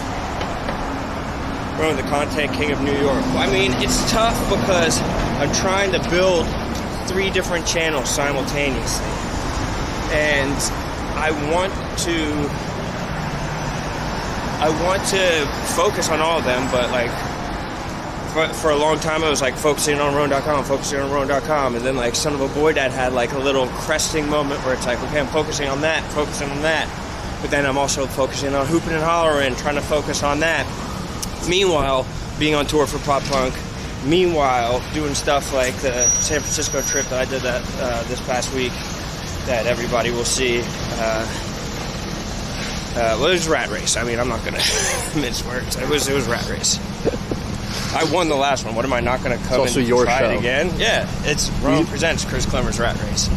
Rone, the content king of New York. I mean, it's tough because I'm trying to build 3 different channels simultaneously. And I want to focus on all of them, but like for a long time I was like focusing on RoneDotCom, and then like son of a boy dad had like a little cresting moment where it's like, okay, I'm focusing on that, but then I'm also focusing on hooping and hollering, trying to focus on that. Meanwhile, being on tour for pop punk. Meanwhile, doing stuff like the San Francisco trip that I did this past week that everybody will see. Well, it was Rat Race. I mean, I'm not going to mince words. It was Rat Race. I won the last one. What am I not going to come and try it again? Yeah, it's Rone presents Chris Clemmer's Rat Race.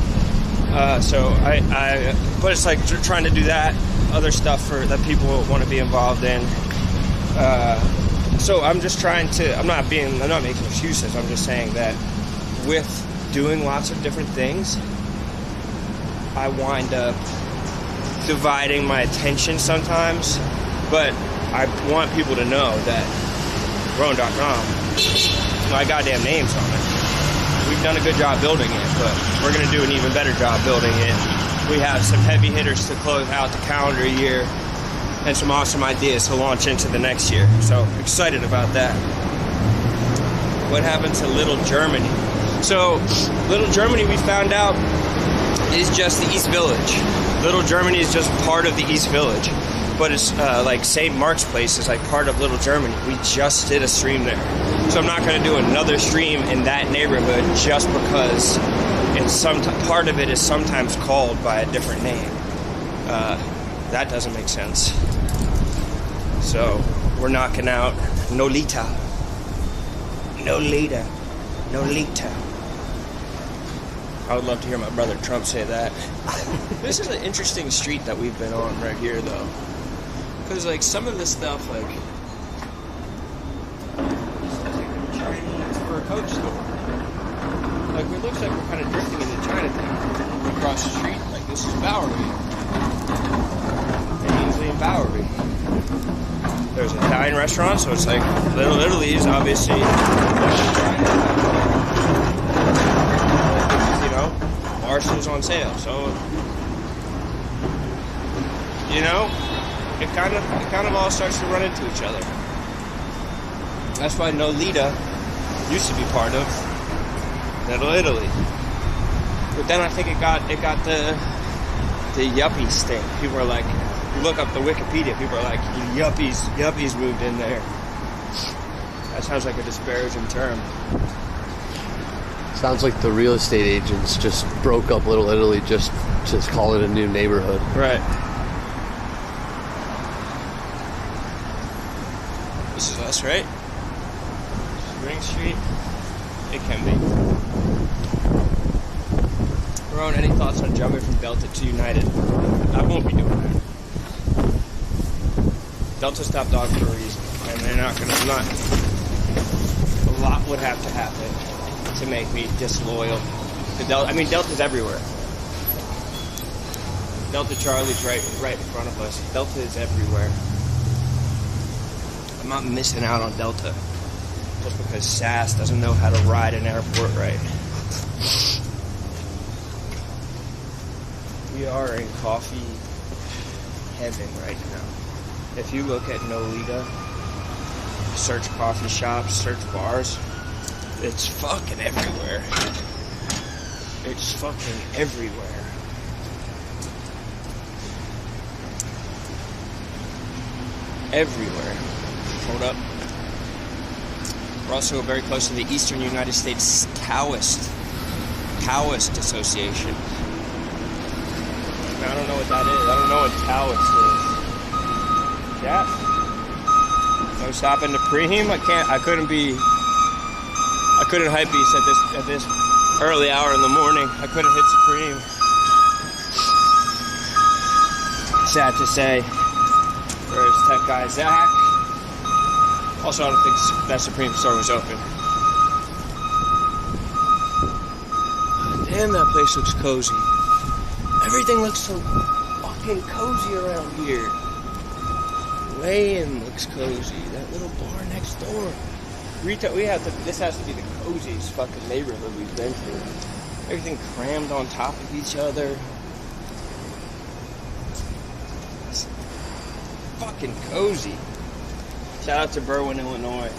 But it's like trying to do that, other stuff that people want to be involved in. So I'm just trying to, I'm not making excuses. I'm just saying that with doing lots of different things, I wind up dividing my attention sometimes, but I want people to know that RoneDotCom, my goddamn name's on it. We've done a good job building it, but we're going to do an even better job building it. We have some heavy hitters to close out the calendar year and some awesome ideas to launch into the next year. So excited about that. What happened to Little Germany? So Little Germany, we found out, is just the East Village. Little Germany is just part of the East Village. But it's like St. Mark's Place is like part of Little Germany. We just did a stream there. So I'm not going to do another stream in that neighborhood just because it's part of it is sometimes called by a different name. That doesn't make sense. So we're knocking out Nolita. Nolita. Nolita. I would love to hear my brother Trump say that. This is an interesting street that we've been on right here, though. Because, like, some of this stuff, like, it's for a Coke store. Like, it looks like we're kind of drifting into Chinatown. Across the street, like, this is Bowery. And Ainsley and Bowery. There's an Italian restaurant, so it's like, Little Italy's, obviously. You know, Marshall's on sale, so, you know, it kind of all starts to run into each other. That's why Nolita used to be part of Little Italy. But then I think it got the yuppies thing. People are like, you look up the Wikipedia, people are like, yuppies moved in there. That sounds like a disparaging term. Sounds like the real estate agents just broke up Little Italy just to call it a new neighborhood. Right. This is us, right? Spring Street? It can be. Rone, any thoughts on jumping from Delta to United? I won't be doing that. Delta's top dog for a reason, and they're not gonna, a lot would have to happen to make me disloyal to Delta. I mean, Delta's everywhere. Delta Charlie's right in front of us. Delta is everywhere. I'm not missing out on Delta just because SAS doesn't know how to ride an airport right. We are in coffee heaven right now. If you look at Nolita, search coffee shops, search bars, it's fucking everywhere. It's fucking everywhere. Everywhere. Hold up. We're also very close to the Eastern United States Taoist Association. I don't know what that is. I don't know what Taoist is. Yeah. No stopping to Preem? I couldn't hype beast at this early hour in the morning. I couldn't hit Supreme. Sad to say. Where's tech guy Zach? Also, I don't think that Supreme store was open. Damn, that place looks cozy. Everything looks so fucking cozy around here. Lane looks cozy. That little bar next door. This has to be the coziest fucking neighborhood we've been through. Everything crammed on top of each other. It's fucking cozy. Shout out to Berwyn, Illinois.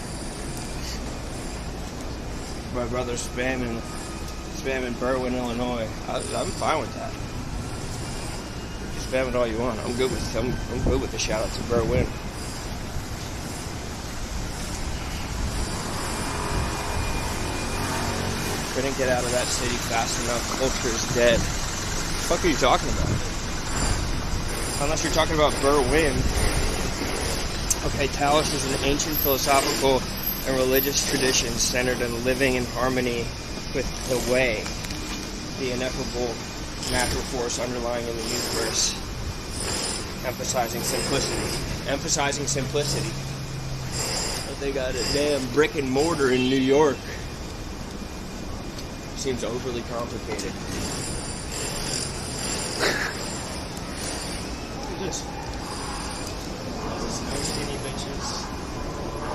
My brother's spamming Berwyn, Illinois. I'm fine with that. Spam it all you want. I'm good with the shout out to Berwyn. Couldn't get out of that city fast enough. Culture is dead. What the fuck are you talking about? Unless you're talking about Berwyn. Okay, Taoist is an ancient philosophical and religious tradition centered on living in harmony with the way, the ineffable natural force underlying in the universe, emphasizing simplicity. they got a damn brick and mortar in New York. Seems overly complicated. Look at this. No skinny bitches.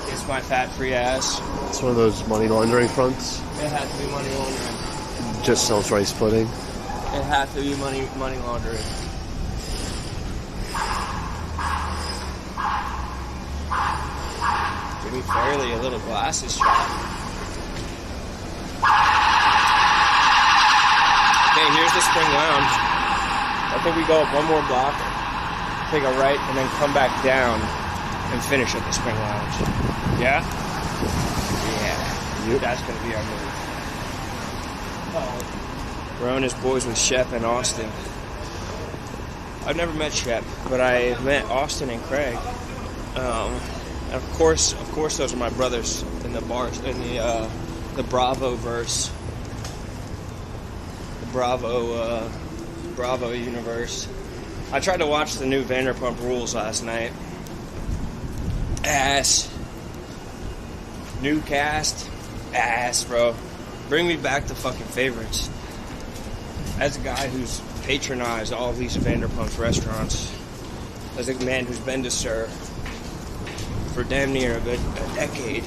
Kiss my fat-free ass. It's one of those money laundering fronts. It had to be money laundering. Just sells rice pudding. It had to be money laundering. Jimmy Fairley, a little glasses shop. Okay, here's the Spring Lounge. I think we go up one more block, take a right, and then come back down and finish at the Spring Lounge. Yeah? Yeah. That's going to be our move. Rone is boys with Shep and Austin. I've never met Shep, but I met Austin and Craig. Of course, those are my brothers in the bars, in the Bravo verse, the Bravo universe. I tried to watch the new Vanderpump Rules last night. Ass. New cast. Ass, bro. Bring me back to fucking favorites. As a guy who's patronized all of these Vanderpump restaurants, as a man who's been to Sir for damn near a decade,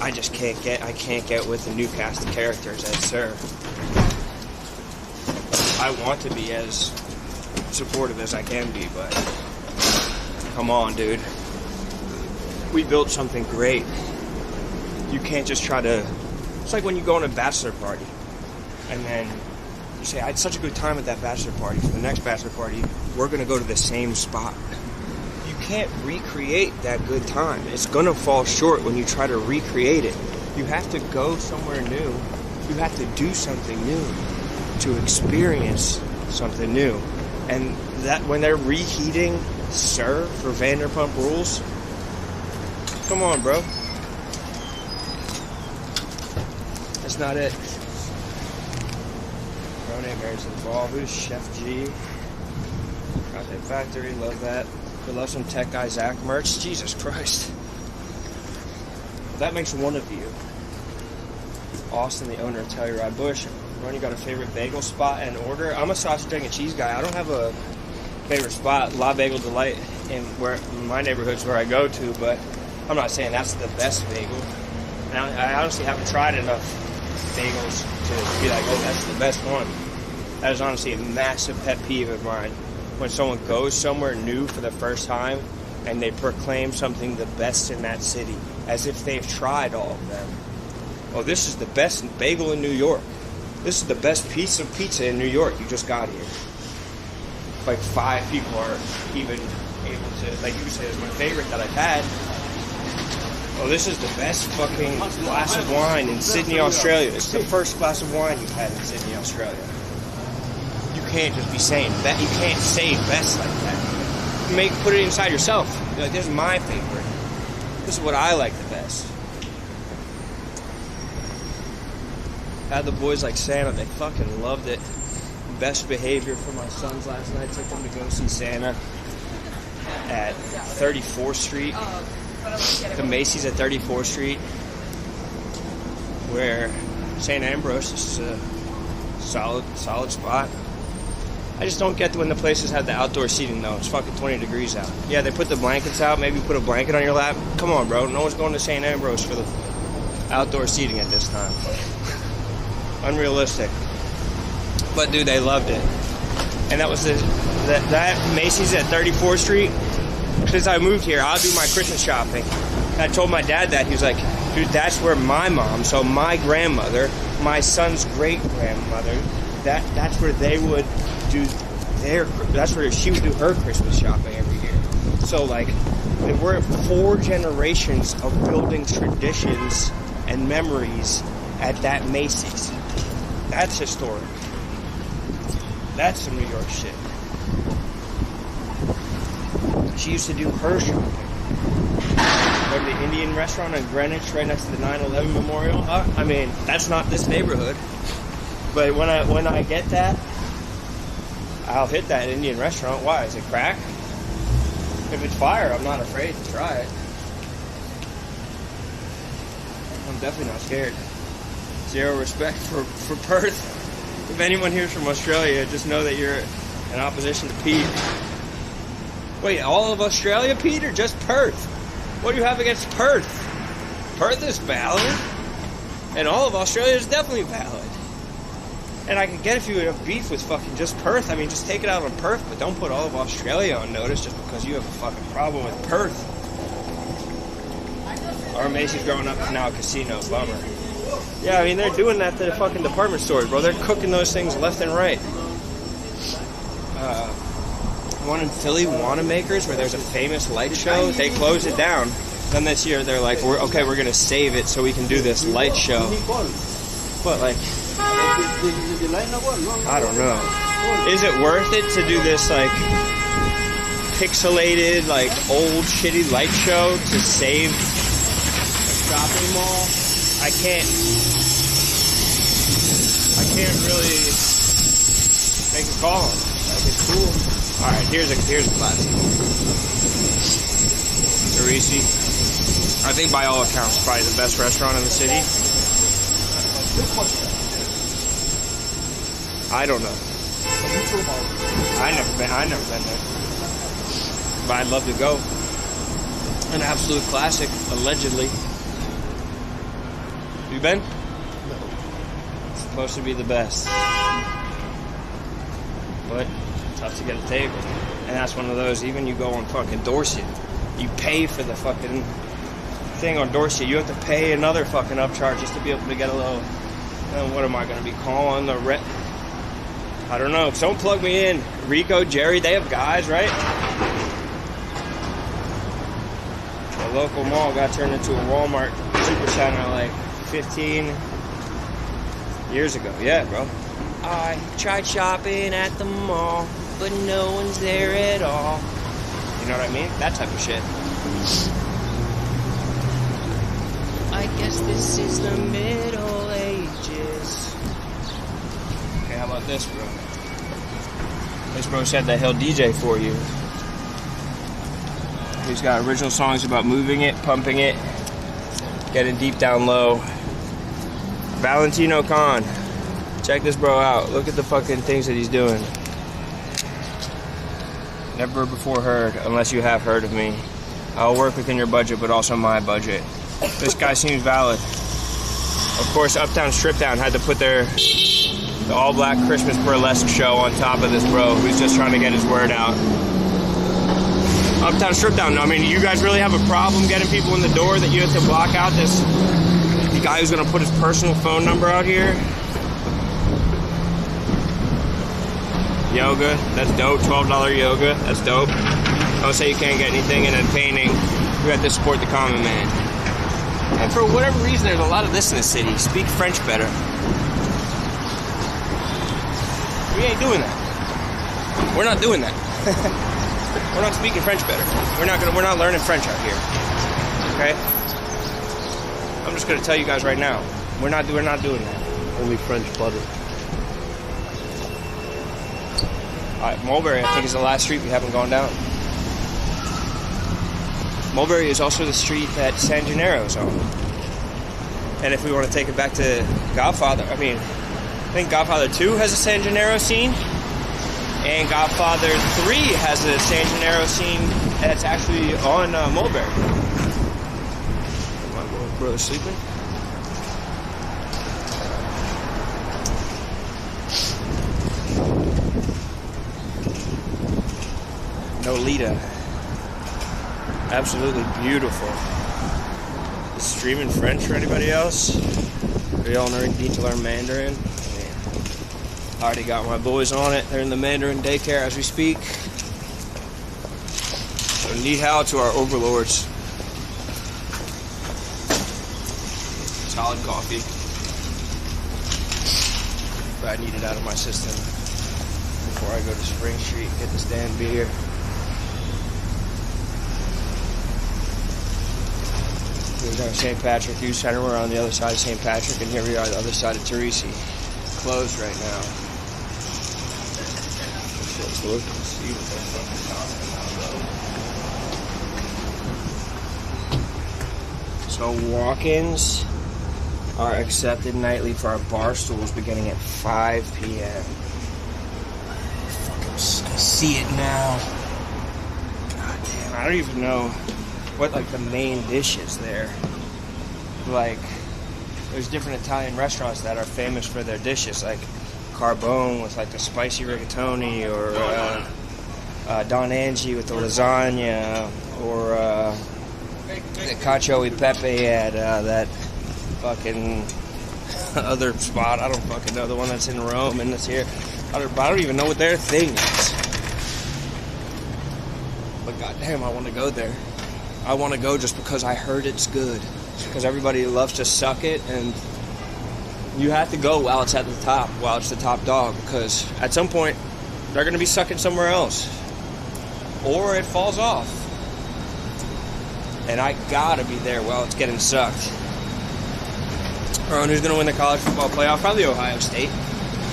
I just can't get with the new cast of characters at Sir. I want to be as supportive as I can be, but come on, dude. We built something great. You can't just try to... It's like when you go on a bachelor party, and then you say, I had such a good time at that bachelor party. For the next bachelor party, we're going to go to the same spot. You can't recreate that good time. It's going to fall short when you try to recreate it. You have to go somewhere new. You have to do something new to experience something new. And that when they're reheating Sir for Vanderpump Rules, come on, bro. That's not it. Rone marries the ball. Who's Chef G? Content Factory, love that. We love some Tech Guy Zach merch. Jesus Christ. That makes one of you. Austin, the owner of Telluride Bush. Rone, you got a favorite bagel spot and order? I'm a sausage, egg, and cheese guy. I don't have a favorite spot. La Bagel Delight in my neighborhood's where I go to, but I'm not saying that's the best bagel. And I honestly haven't tried enough bagels to be like, oh, that's the best one. That is honestly a massive pet peeve of mine. When someone goes somewhere new for the first time and they proclaim something the best in that city, as if they've tried all of them. Oh, this is the best bagel in New York. This is the best piece of pizza in New York. You just got here. Like 5 people are even able to, like you said, it's my favorite that I've had. Oh, this is the best fucking glass of wine in Sydney, Australia. It's the first glass of wine you've had in Sydney, Australia. You can't just be saying that. You can't say best like that. Put it inside yourself. You're like, this is my favorite. This is what I like the best. Had the boys like Santa. They fucking loved it. Best behavior for my sons last night. Took them to go see Santa at 34th Street. The Macy's at 34th Street, where St. Ambrose is a solid spot. I just don't get when the places have the outdoor seating though. It's fucking 20 degrees out. Yeah, they put the blankets out. Maybe put a blanket on your lap. Come on, bro. No one's going to St. Ambrose for the outdoor seating at this time. Unrealistic. But dude, they loved it. And that was that Macy's at 34th Street. Since I moved here, I'll do my Christmas shopping. And I told my dad that. He was like, dude, that's where my mom, so my grandmother, my son's great-grandmother, that's where they would do that's where she would do her Christmas shopping every year. So, like, we're 4 generations of building traditions and memories at that Macy's. That's historic. That's some New York shit. She used to do her shopping. Go to the Indian restaurant in Greenwich right next to the 9/11 Memorial. I mean, that's not this neighborhood. But when I get that, I'll hit that Indian restaurant. Why? Is it crack? If it's fire, I'm not afraid to try it. I'm definitely not scared. Zero respect for Perth. If anyone here's from Australia, just know that you're in opposition to Pete. Wait, all of Australia, Pete, or just Perth? What do you have against Perth? Perth is valid, and all of Australia is definitely valid. And I could get if you have beef with fucking just Perth. I mean, just take it out on Perth, but don't put all of Australia on notice just because you have a fucking problem with Perth. Our Macy's growing up is now a casino. Bummer. Yeah, I mean, they're doing that to the fucking department stores, bro. They're cooking those things left and right. One in Philly, Wanamaker's, where there's a famous light show. They closed it down. Then this year, they're like, we're going to save it so we can do this light show. But, like, I don't know. Is it worth it to do this, like, pixelated, like, old, shitty light show to save a shopping mall? I can't really make a call. Like, it's cool. Alright, here's a classic. Teresi. I think by all accounts, probably the best restaurant in the city. I don't know. I never been there. But I'd love to go. An absolute classic, allegedly. You been? No. It's supposed to be the best. But tough to get a table. And that's one of those, even you go on fucking Dorset, you pay for the fucking thing on Dorset, you have to pay another fucking upcharge just to be able to get a little, what am I going to be calling the I don't know. Someone plug me in. Rico, Jerry, they have guys, right? The local mall got turned into a Walmart supercenter like 15 years ago. Yeah, bro. I tried shopping at the mall, but no one's there at all. You know what I mean? That type of shit. I guess this is the Middle Ages. Okay, how about this, bro? This bro said that he'll DJ for you. He's got original songs about moving it, pumping it, getting deep down low. Valentino Khan. Check this bro out. Look at the fucking things that he's doing. Never before heard, unless you have heard of me. I'll work within your budget, but also my budget. This guy seems valid. Of course, Uptown Strip Down had to put the all-black Christmas burlesque show on top of this bro who's just trying to get his word out. Uptown Strip Down. I mean, you guys really have a problem getting people in the door that you have to block out the guy who's going to put his personal phone number out here? Yoga, that's dope. $12 yoga, that's dope. Don't say you can't get anything. And then painting, we have to support the common man. And for whatever reason, there's a lot of this in the city. Speak French better. We ain't doing that. We're not doing that. We're not speaking French better. We're not learning French out here. Okay? I'm just gonna tell you guys right now. We're not doing that. Only French butter. Alright, Mulberry, I think, is the last street we haven't gone down. Mulberry is also the street that San Gennaro's on. And if we want to take it back to Godfather, I think Godfather 2 has a San Gennaro scene. And Godfather 3 has a San Gennaro scene that's actually on Mulberry. My brother sleeping? Nolita. Absolutely beautiful. Streaming French for anybody else? We all need to learn Mandarin. I already got my boys on it. They're in the Mandarin daycare as we speak. So need help to our overlords. Solid coffee. But I need it out of my system before I go to Spring Street and get this damn beer. We're down St. Patrick Youth Center. We're on the other side of St. Patrick, and here we are on the other side of Teresi. Closed right now. Let's look and see what they're fucking talking about. So walk-ins are accepted nightly for our bar stools beginning at 5 p.m. Fucking see it now. God damn, I don't even know what like the main dish is there. Like, there's different Italian restaurants that are famous for their dishes, like Carbone with like the spicy rigatoni, or Don Angie with the lasagna, or the cacio e pepe at that fucking other spot. I don't fucking know, the one that's in Rome and that's here. I don't even know what their thing is. But goddamn, I want to go there. I want to go just because I heard it's good. Because everybody loves to suck it, and you have to go while it's at the top, while it's the top dog, because at some point they're going to be sucking somewhere else, or it falls off, and I gotta be there while it's getting sucked. Rone, who's going to win the college football playoff? Probably Ohio State.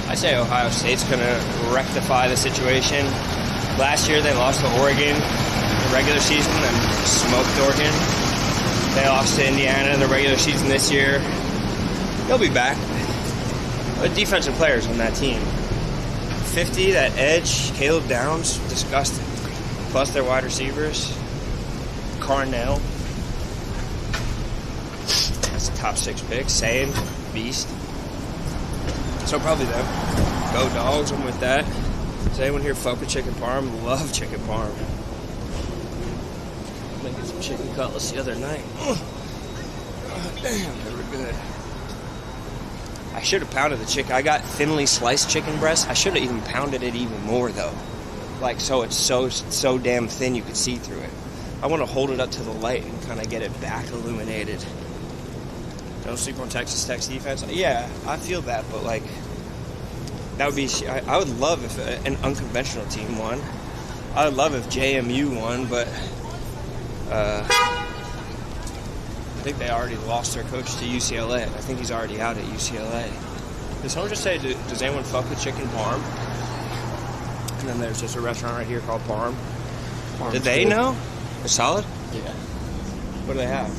I say Ohio State's going to rectify the situation. Last year they lost to Oregon in the regular season and smoked Oregon. They lost to Indiana in the regular season this year. They'll be back. But defensive players on that team. 50, that edge, Caleb Downs, disgusting. Plus their wide receivers. Carnell. That's a top 6 pick. Same, beast. So probably them. Go Dogs, I'm with that. Does anyone here fuck with chicken parm? Love chicken parm. Making some chicken cutlets the other night. Oh, damn, they were good. I should have pounded the chicken. I got thinly sliced chicken breast. I should have even pounded it even more though. Like, so it's so damn thin you could see through it. I want to hold it up to the light and kind of get it back illuminated. Don't sleep on Texas Tech's defense. Yeah, I feel that, but like, that would be. I would love if an unconventional team won. I would love if JMU won, but. I think they already lost their coach to UCLA. I think he's already out at UCLA. Did someone just say, does anyone fuck with chicken parm? And then there's just a restaurant right here called Parm. Parm's Did they good. know? It's solid? Yeah. What do they have?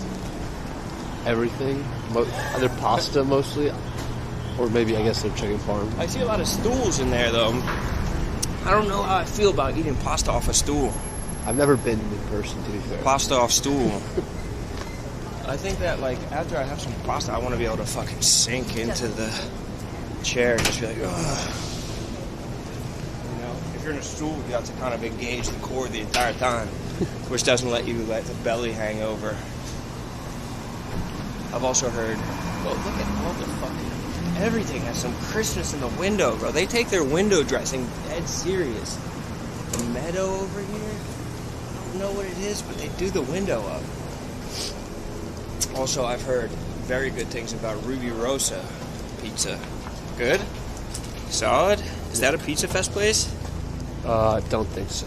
Everything. Either pasta mostly, or maybe I guess they're chicken parm. I see a lot of stools in there, though. I don't know how I feel about eating pasta off a stool. I've never been in person, to be fair. Pasta off stool. I think that, like, after I have some pasta, I want to be able to fucking sink into the chair and just be like, ugh. You know, if you're in a stool, you have to kind of engage the core the entire time, which doesn't let you let the belly hang over. I've also heard, well, look at all the fucking, everything has some crispness in the window, bro. They take their window dressing dead serious. The meadow over here, I don't know what it is, but they do the window up. Also, I've heard very good things about Ruby Rosa pizza. Good? Solid? Is that a Pizza Fest place? I don't think so.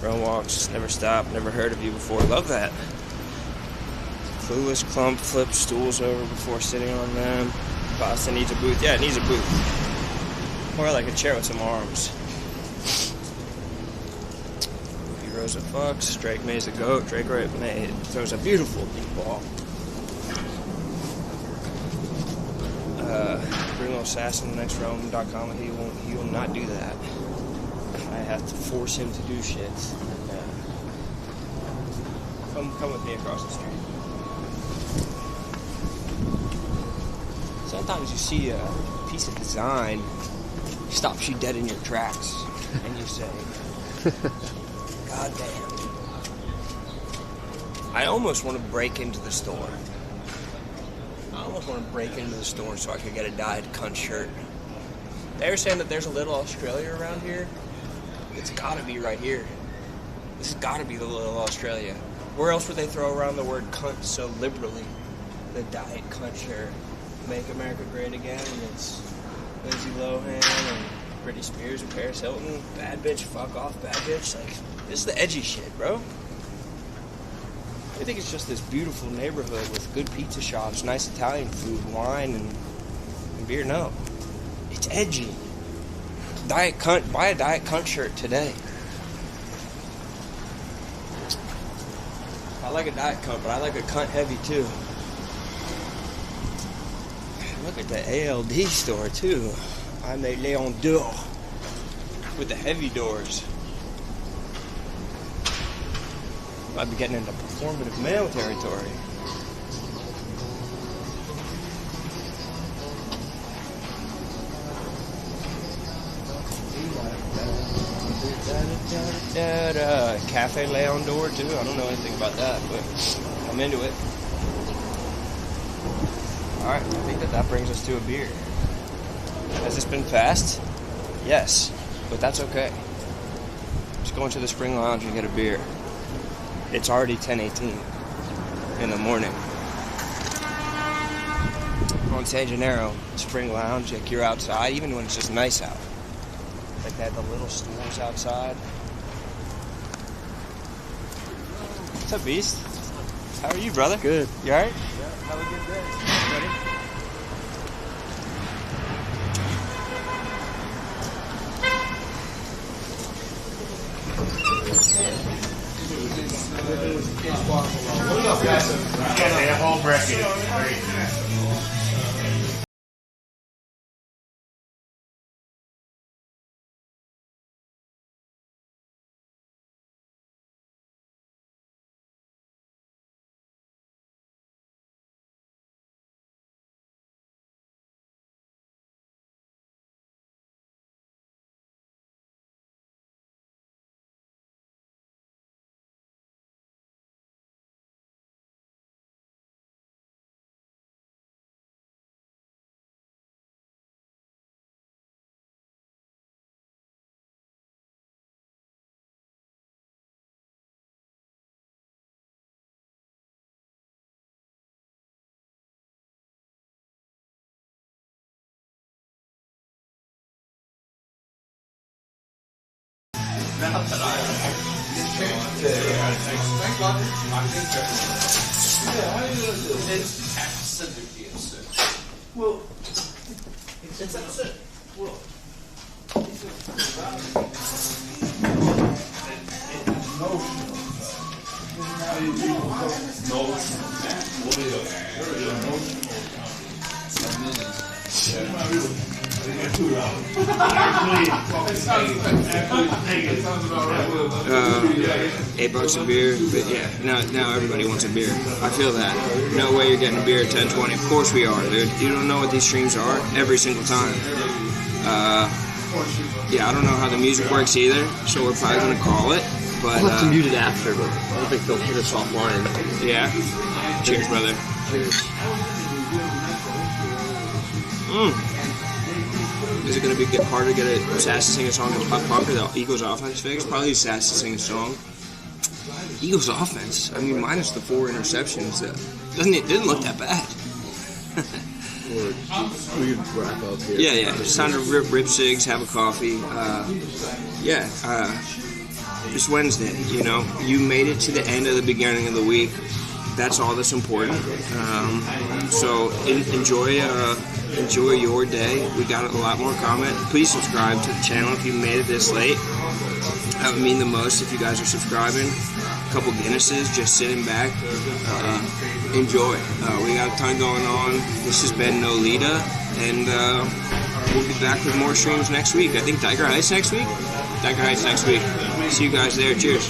Rone walks, never stop, never heard of you before. Love that. Clueless clump flips stools over before sitting on them. Pasta needs a booth. Yeah, it needs a booth. More like a chair with some arms. Ruby Rosa fucks. Drake May's a goat. Drake May throws a beautiful deep ball. Bring a little sass in the next RoneDotCom, and he will not do that. I have to force him to do shit. Yeah. Come with me across the street. Sometimes you see a piece of design stops you dead in your tracks, and you say, God damn. I almost want to break into the store. I almost want to break into the store so I could get a dyed cunt shirt. They were saying that there's a little Australia around here. It's gotta be right here. This has gotta be the little Australia. Where else would they throw around the word cunt so liberally? The dyed cunt shirt. Make America Great Again, and it's Lindsay Lohan and Britney Spears and Paris Hilton. Bad bitch, fuck off, bad bitch. Like, this is the edgy shit, bro. I think it's just this beautiful neighborhood with good pizza shops, nice Italian food, wine, and beer. No. It's edgy. Diet cunt. Buy a Diet Cunt shirt today. I like a Diet Cunt, but I like a cunt heavy too. Look at the ALD store too. I'm a Leon d'Or with the heavy doors. Might be getting into performative male territory. Cafe Leon d'Or too. I don't know anything about that, but I'm into it. Alright, I think that brings us to a beer. Has this been fast? Yes, but that's okay. Just go into the Spring Lounge and get a beer. It's already 10:18 in the morning. On San Gennaro, Spring Lounge, like you're outside, even when it's just nice out. Like they have the little stools outside. What's up, Beast? How are you, brother? Good. You alright? Yeah, have a good day. Ready? Yeah, whole bracket. $8 a beer, but yeah, now everybody wants a beer. I feel that. No way you're getting a beer at 10:20. Of course we are, dude. You don't know what these streams are every single time. Yeah, I don't know how the music works either, so we're probably gonna call it. But We'll have to mute it after, but I don't think they'll hit us offline. Yeah. Cheers, brother. Cheers. Is it going to be harder to get a Sass to sing a song in Pop Punk or the Eagles offense fix? Probably Sass to sing a song. Eagles offense? I mean, minus the 4 interceptions. It didn't look that bad. We could wrap up here. Yeah. It's time to rip cigs, have a coffee. It's Wednesday, you know. You made it to the end of the beginning of the week. That's all that's important. So enjoy your day. We got a lot more comment. Please subscribe to the channel if you made it this late. That would mean the most if you guys are subscribing. A couple Guinnesses, just sitting back. Enjoy. We got a ton going on. This has been Nolita, and we'll be back with more streams next week. I think Tiger Heights next week. See you guys there. Cheers.